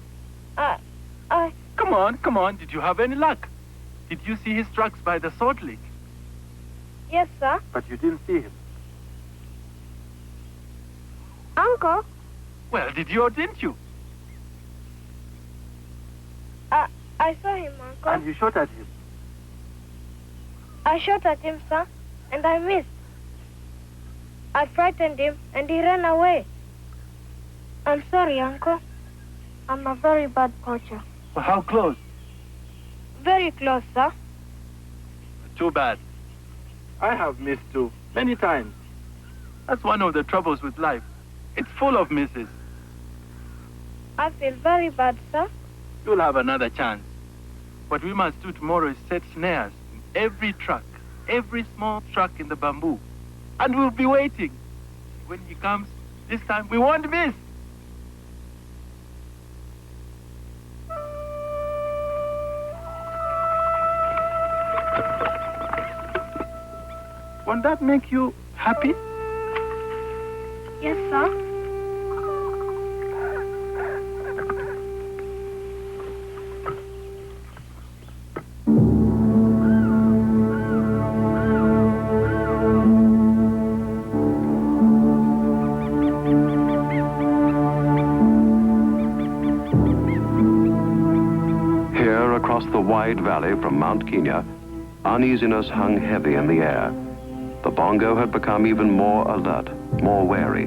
Come on. Did you have any luck? Did you see his tracks by the salt lick? Yes, sir. But you didn't see him. Uncle, Well, did you or didn't you? I saw him, Uncle. And you shot at him? I shot at him, sir, and I missed. I frightened him, and he ran away. I'm sorry, Uncle. I'm a very bad poacher. Well, how close? Very close, sir. Too bad. I have missed too, many times. That's one of the troubles with life. It's full of misses. I feel very bad, sir. You'll have another chance. What we must do tomorrow is set snares in every truck, every small truck in the bamboo. And we'll be waiting. When he comes, this time we won't miss. Won't that make you happy? Yes, sir. Here, across the wide valley from Mount Kenya, uneasiness hung heavy in the air. The Bongo had become even more alert, more wary.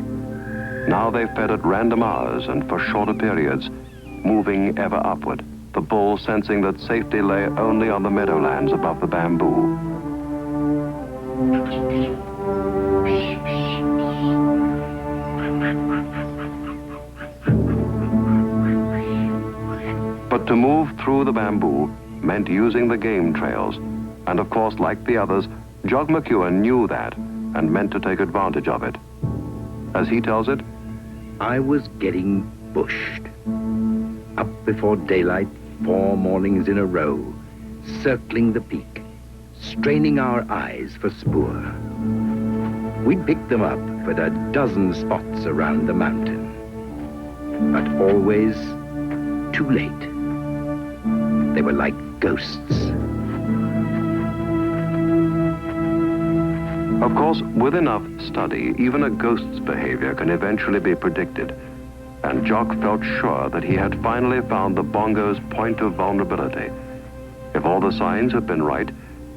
Now they fed at random hours and for shorter periods, moving ever upward, the bull sensing that safety lay only on the meadowlands above the bamboo. But to move through the bamboo meant using the game trails, and of course, like the others, Jock McEwen knew that and meant to take advantage of it. As he tells it, I was getting bushed. Up before daylight, 4 mornings in a row, circling the peak, straining our eyes for spoor. We'd picked them up at a dozen spots around the mountain, but always too late. They were like ghosts. of course, with enough study, even a ghost's behavior can eventually be predicted. And Jock felt sure that he had finally found the Bongo's point of vulnerability. If all the signs had been right,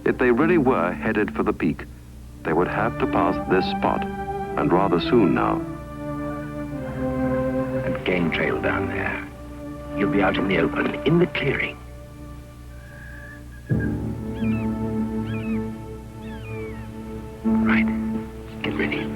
if they really were headed for the peak, they would have to pass this spot, and rather soon now. And game trail down there. You'll be out in the open, in the clearing. Right. Get ready.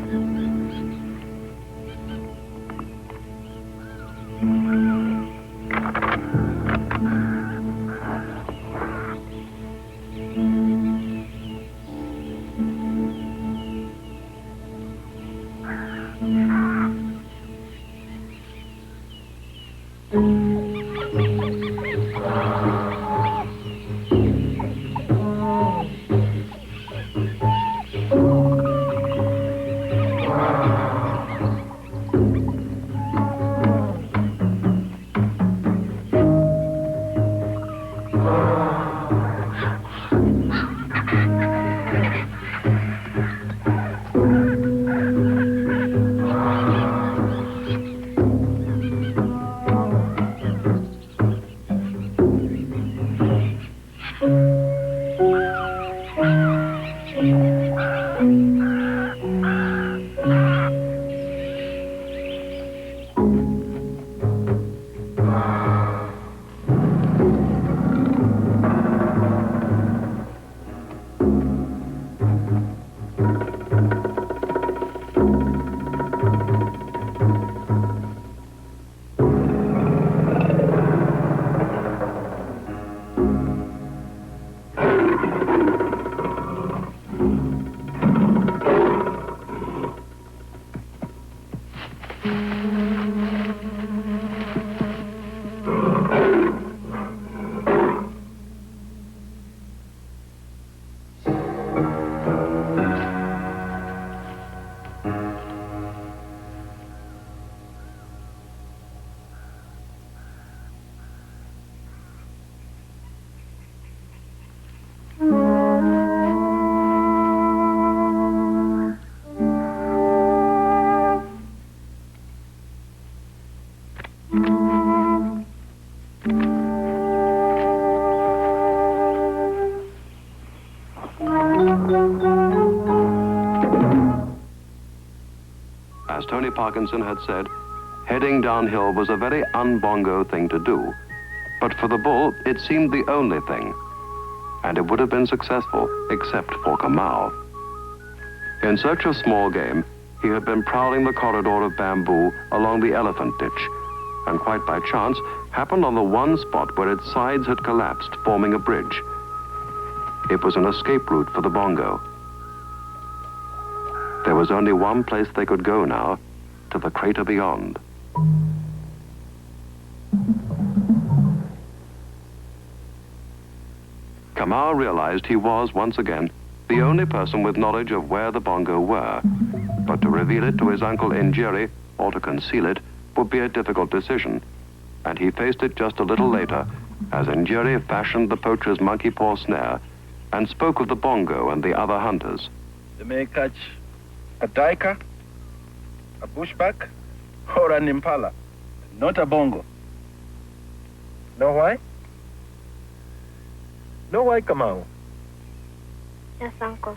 As Tony Parkinson had said, heading downhill was a very un-Bongo thing to do. But for the bull, it seemed the only thing. And it would have been successful, except for Kamau. In search of small game, he had been prowling the corridor of bamboo along the elephant ditch, and quite by chance, happened on the one spot where its sides had collapsed, forming a bridge. It was an escape route for the Bongo. There was only one place they could go now, to the crater beyond. Kamau realized he was, once again, the only person with knowledge of where the Bongo were. But to reveal it to his uncle Njeri, or to conceal it, would be a difficult decision. And he faced it just a little later, as Njeri fashioned the poacher's monkey paw snare and spoke of the Bongo and the other hunters. They may catch a duiker, a bushback, or an impala, not a Bongo. Know why? Know why, Kamau? Yes, Uncle.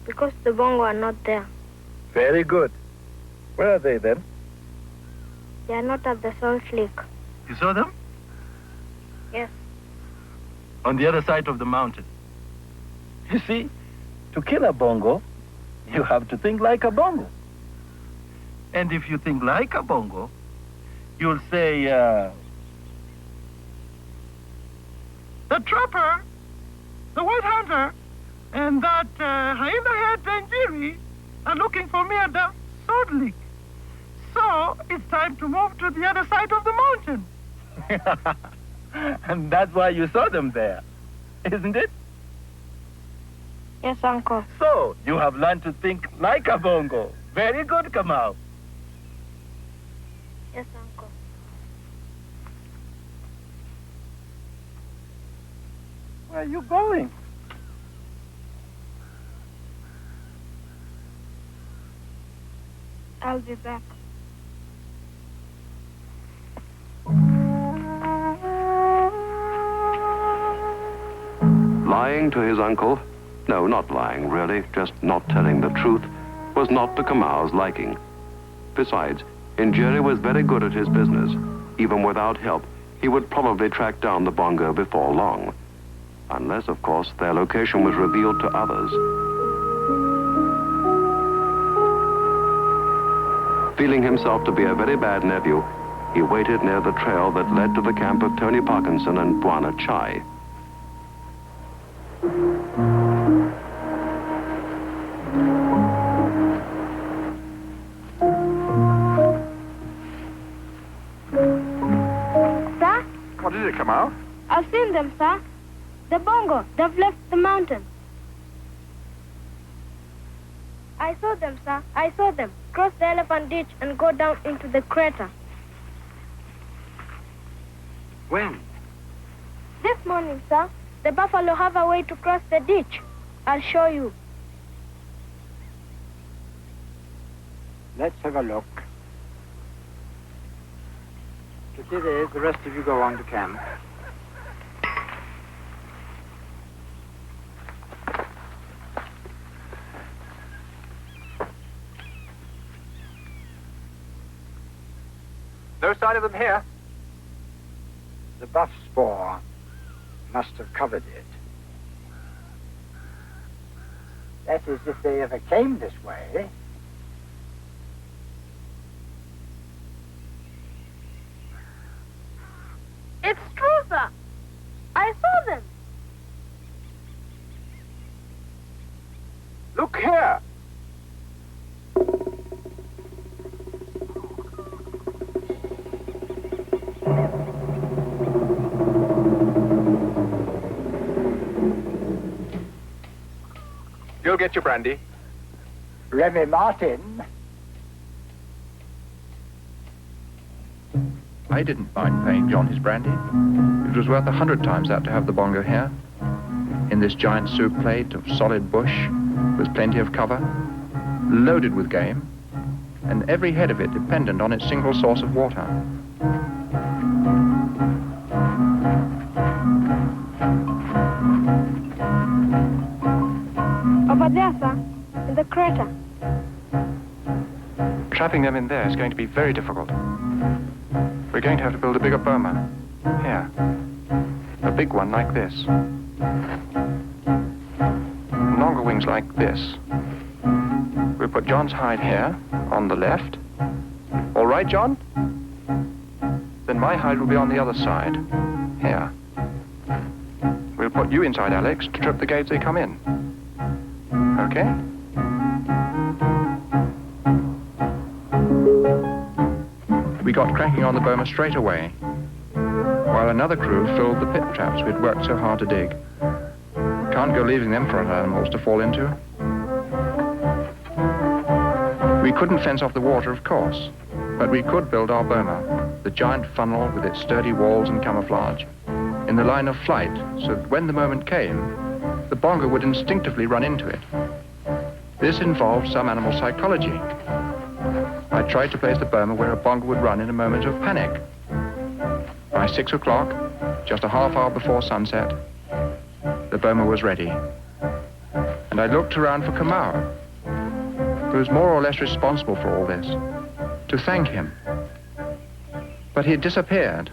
Because the Bongo are not there. Very good. Where are they then? They are not at the salt lake. You saw them? Yes. On the other side of the mountain. You see, to kill a Bongo, you have to think like a Bongo. And if you think like a Bongo, you'll say, the trapper, the white hunter, and that hyena-head Njeri are looking for me at the salt lake. So it's time to move to the other side of the mountain. And that's why you saw them there, isn't it? Yes, Uncle. So you have learned to think like a Bongo. Very good, Kamau. Yes, Uncle. Where are you going? I'll be back. Lying to his uncle, no, not lying really, just not telling the truth, was not to Kamau's liking. Besides, Njeri was very good at his business. Even without help, he would probably track down the Bongo before long. Unless, of course, their location was revealed to others. Feeling himself to be a very bad nephew, he waited near the trail that led to the camp of Tony Parkinson and Bwana Chai. Sir? What is it, Kamau? I've seen them, sir. The Bongo, they've left the mountain. I saw them, sir. I saw them cross the elephant ditch and go down into the crater. When? This morning, sir. The buffalo have a way to cross the ditch. I'll show you. Let's have a look. To see this, the rest of you go on to camp. No sign of them here. The buff spore must have covered it. That is, if they ever came this way. It's true, sir. I saw them. Look here. You'll get your brandy. Remy Martin. I didn't mind paying John his brandy. It was worth 100 times that to have the Bongo here. In this giant soup plate of solid bush, with plenty of cover, loaded with game, and every head of it dependent on its single source of water. Over there, sir. In the crater. Trapping them in there is going to be very difficult. We're going to have to build a bigger boma. Here. A big one like this. Longer wings like this. We'll put John's hide here, on the left. All right, John? Then my hide will be on the other side. Here. We'll put you inside, Alex, to trip the gate they come in. Okay? We got cranking on the boma straight away, while another crew filled the pit traps we'd worked so hard to dig. Can't go leaving them for other animals to fall into. We couldn't fence off the water, of course, but we could build our boma, the giant funnel with its sturdy walls and camouflage, in the line of flight, so that when the moment came, the bongo would instinctively run into it. This involved some animal psychology. I tried to place the boma where a bongo would run in a moment of panic. By 6 o'clock, just a half hour before sunset, the boma was ready. And I looked around for Kamau, who was more or less responsible for all this, to thank him. But he had disappeared.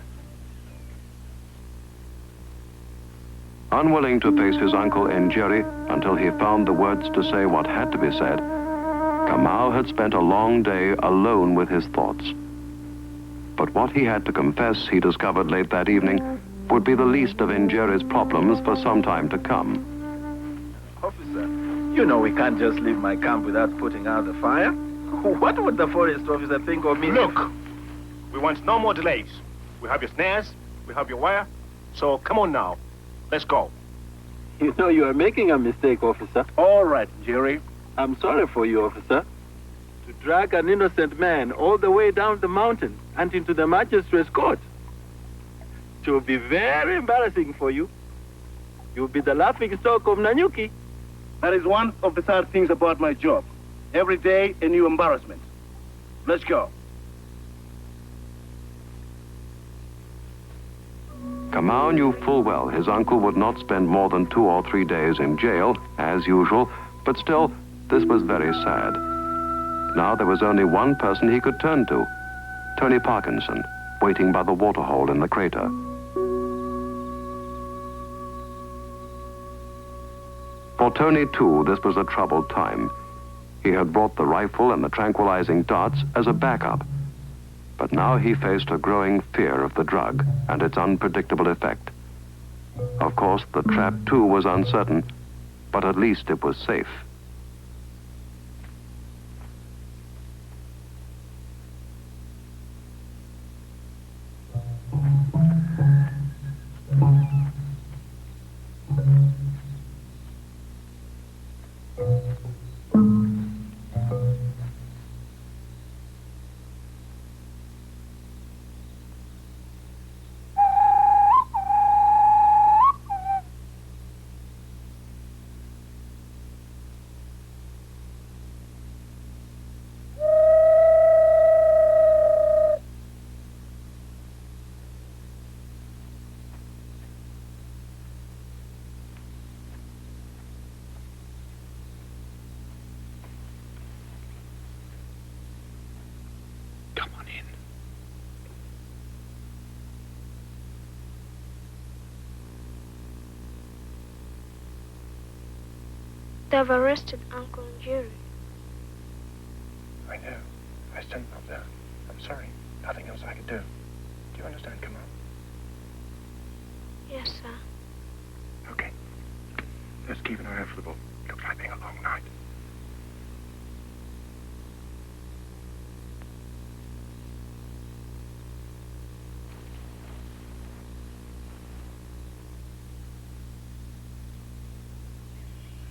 Unwilling to face his uncle Njeri until he found the words to say what had to be said, Kamau had spent a long day alone with his thoughts. But what he had to confess, he discovered late that evening, would be the least of Njeri's problems for some time to come. Officer, you know we can't just leave my camp without putting out the fire. What would the forest officer think of me? Look, we want no more delays. We have your snares, we have your wire, so come on now. Let's go. You know you are making a mistake, officer. All right, Jerry. I'm sorry for you, officer. To drag an innocent man all the way down the mountain and into the magistrate's court. It will be very embarrassing for you. You'll be the laughing stock of Nanyuki. That is one of the sad things about my job. Every day, a new embarrassment. Let's go. Kamau knew full well his uncle would not spend more than 2 or 3 days in jail, as usual, but still, this was very sad. Now there was only one person he could turn to, Tony Parkinson, waiting by the waterhole in the crater. For Tony, too, this was a troubled time. He had brought the rifle and the tranquilizing darts as a backup. But now he faced a growing fear of the drug and its unpredictable effect. Of course, the trap, too, was uncertain, but at least it was safe. They've arrested Uncle Njeri. I know. I sent them there. I'm sorry. Nothing else I could do. Do you understand, Kamau? Yes, sir. Okay. Let's keep an eye out for the bull. Looks like being a long night.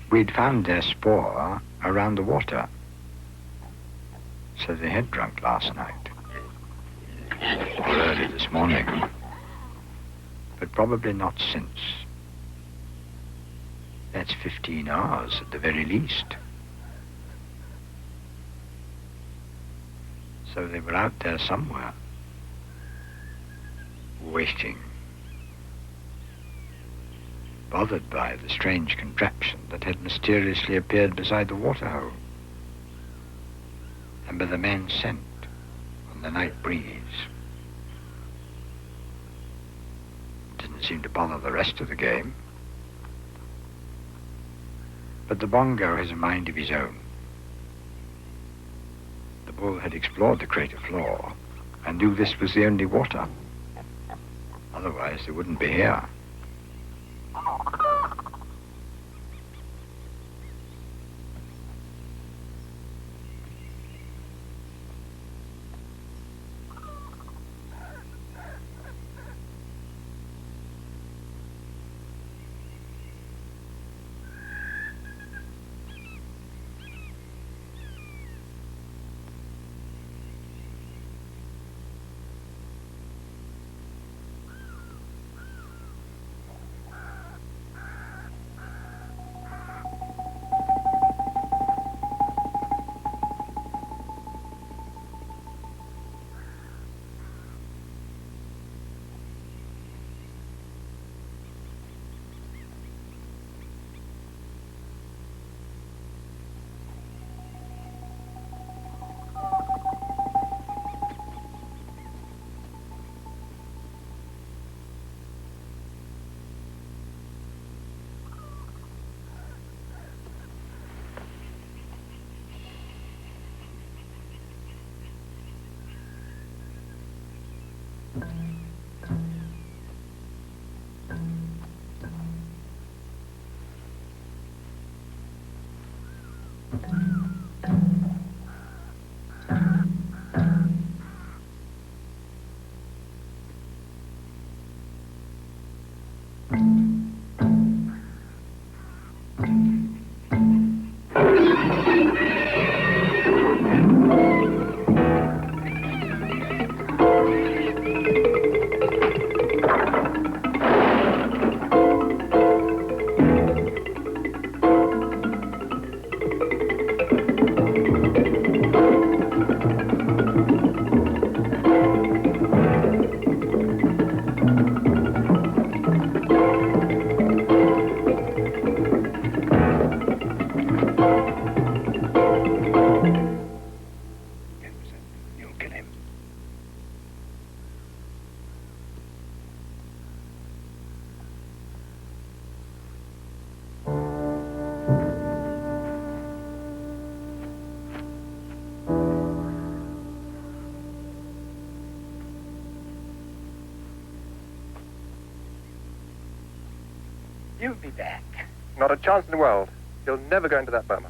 We'd found their spoor around the water. So they had drunk last night. Or early this morning. But probably not since. That's 15 hours at the very least. So they were out there somewhere. Waiting. Bothered by the strange contraption that had mysteriously appeared beside the waterhole. and by the men sent on the night breeze. Didn't seem to bother the rest of the game. But the Bongo has a mind of his own. The bull had explored the crater floor and knew this was the only water. Otherwise, they wouldn't be here. You'll be back. Not a chance in the world. He'll never go into that boma.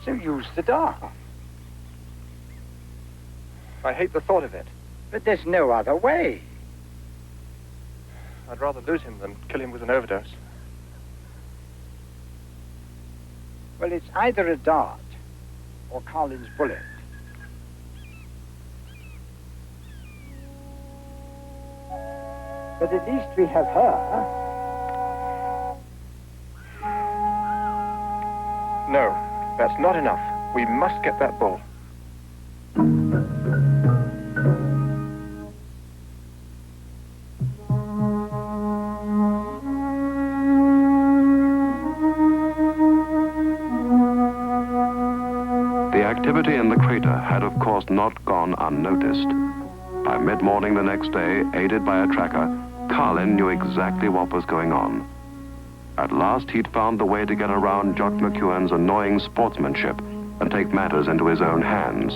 So use the dog. I hate the thought of it. But there's no other way. I'd rather lose him than kill him with an overdose. Well, it's either a dart or Carlin's bullet. But at least we have her. No, that's not enough. We must get that bull. The activity in the crater had, of course, not gone unnoticed. By mid-morning the next day, aided by a tracker, Carlin knew exactly what was going on. At last, he'd found the way to get around Jock McEwen's annoying sportsmanship and take matters into his own hands.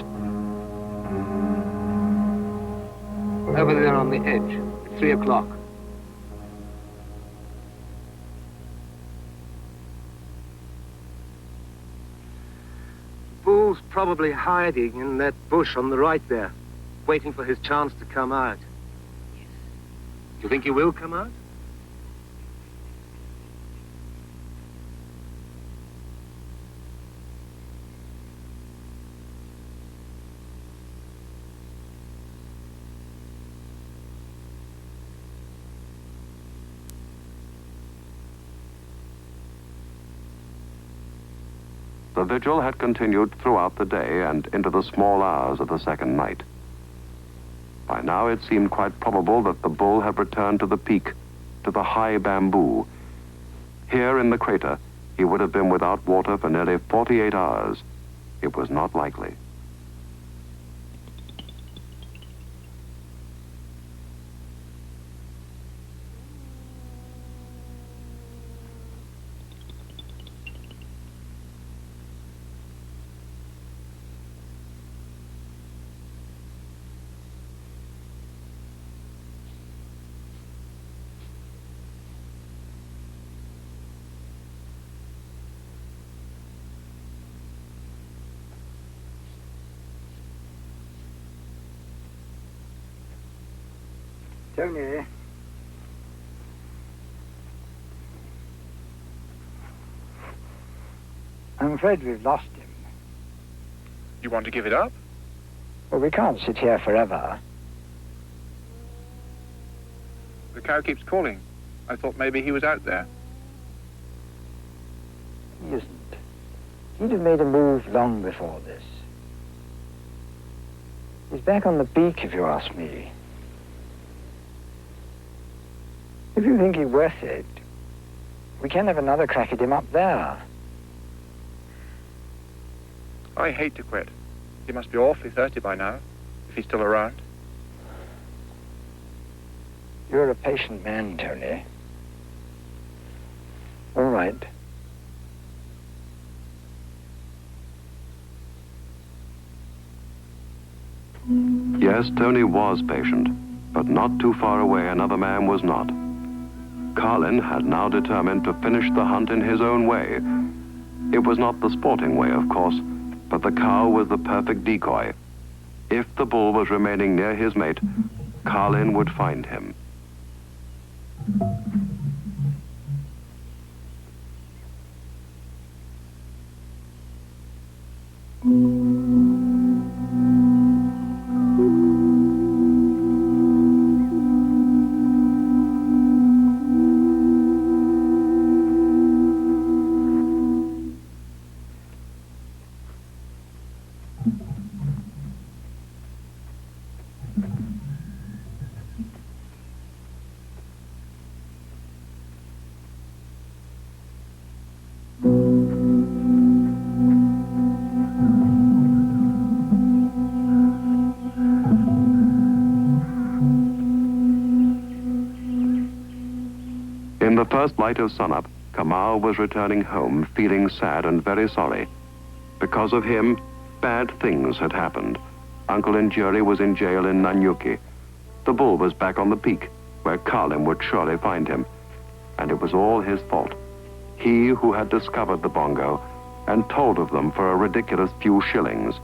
Over there on the edge, 3 o'clock. Bull's probably hiding in that bush on the right there, waiting for his chance to come out. Yes. Do you think he will come out? The vigil had continued throughout the day and into the small hours of the second night. By now it seemed quite probable that the bull had returned to the peak, to the high bamboo. Here in the crater, he would have been without water for nearly 48 hours. It was not likely. Tony. I'm afraid we've lost him. You want to give it up? Well, we can't sit here forever. The cow keeps calling. I thought maybe he was out there. He isn't. He'd have made a move long before this. He's back on the beak, if you ask me. If you think he's worth it, we can have another crack at him up there. I hate to quit. He must be awfully thirsty by now, if he's still around. You're a patient man, Tony. All right. Yes, Tony was patient, but not too far away another man was not. Carlin had now determined to finish the hunt in his own way. It was not the sporting way, of course, but the cow was the perfect decoy. If the bull was remaining near his mate, Carlin would find him. In the first light of sunup, Kamau was returning home feeling sad and very sorry. Because of him, bad things had happened. Uncle Njeri was in jail in Nanyuki. The bull was back on the peak, where Carlin would surely find him. And it was all his fault. He who had discovered the Bongo and told of them for a ridiculous few shillings.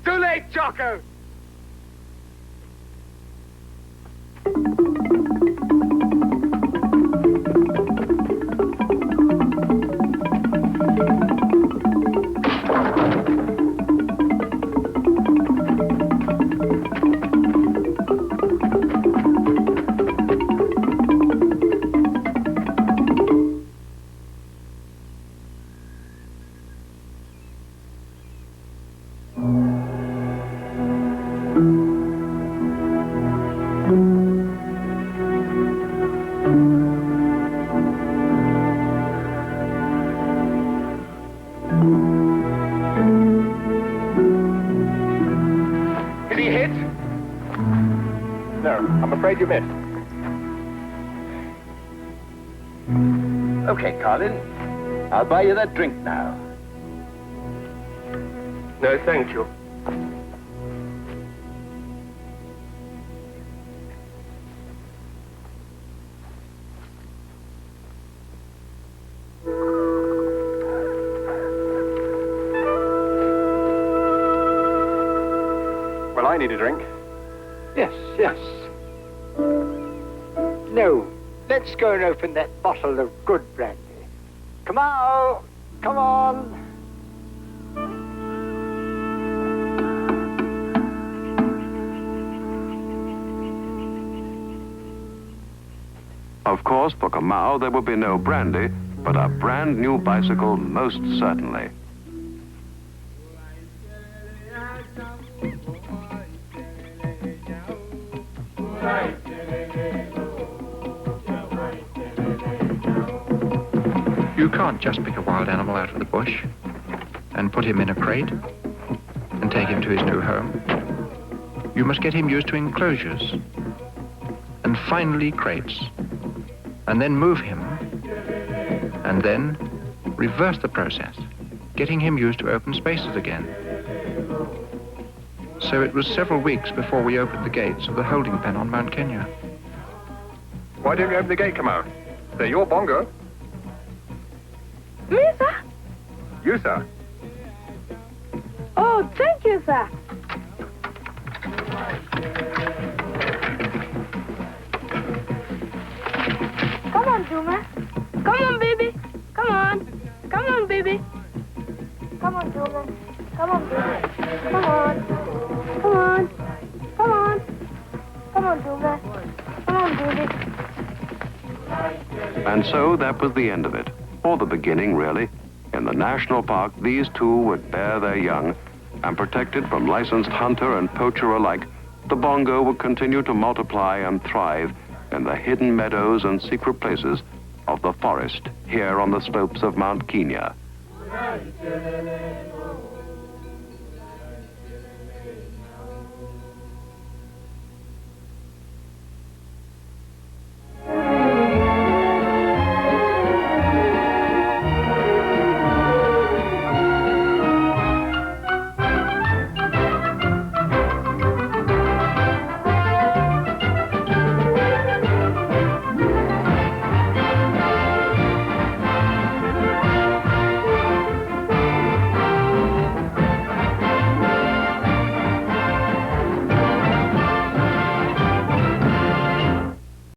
Too late, Jocko! I'm afraid you missed. Okay, Colin. I'll buy you that drink now. No, thank you. Well, I need a drink. Yes, yes. No, let's go and open that bottle of good brandy. Come on, come on. Of course, for Kamau, there would be no brandy, but a brand new bicycle most certainly. You can't just pick a wild animal out of the bush and put him in a crate and take him to his new home. You must get him used to enclosures and finally crates, and then move him, and then reverse the process, getting him used to open spaces again. So it was several weeks before we opened the gates of the holding pen on Mount Kenya. Why didn't you open the gate, Kamau? They're your Bongo. Me, sir? You, sir. Oh, thank you, sir. Come on, Juma. Come on, baby. Come on. Come on, baby. Come on, Juma. Come on, baby. Come on. Come on. Come on. Come on, Juma. Come on, baby. And so that was the end of it, or the beginning, really. In the national park, these two would bear their young, and protected from licensed hunter and poacher alike, the Bongo would continue to multiply and thrive in the hidden meadows and secret places of the forest here on the slopes of Mount Kenya.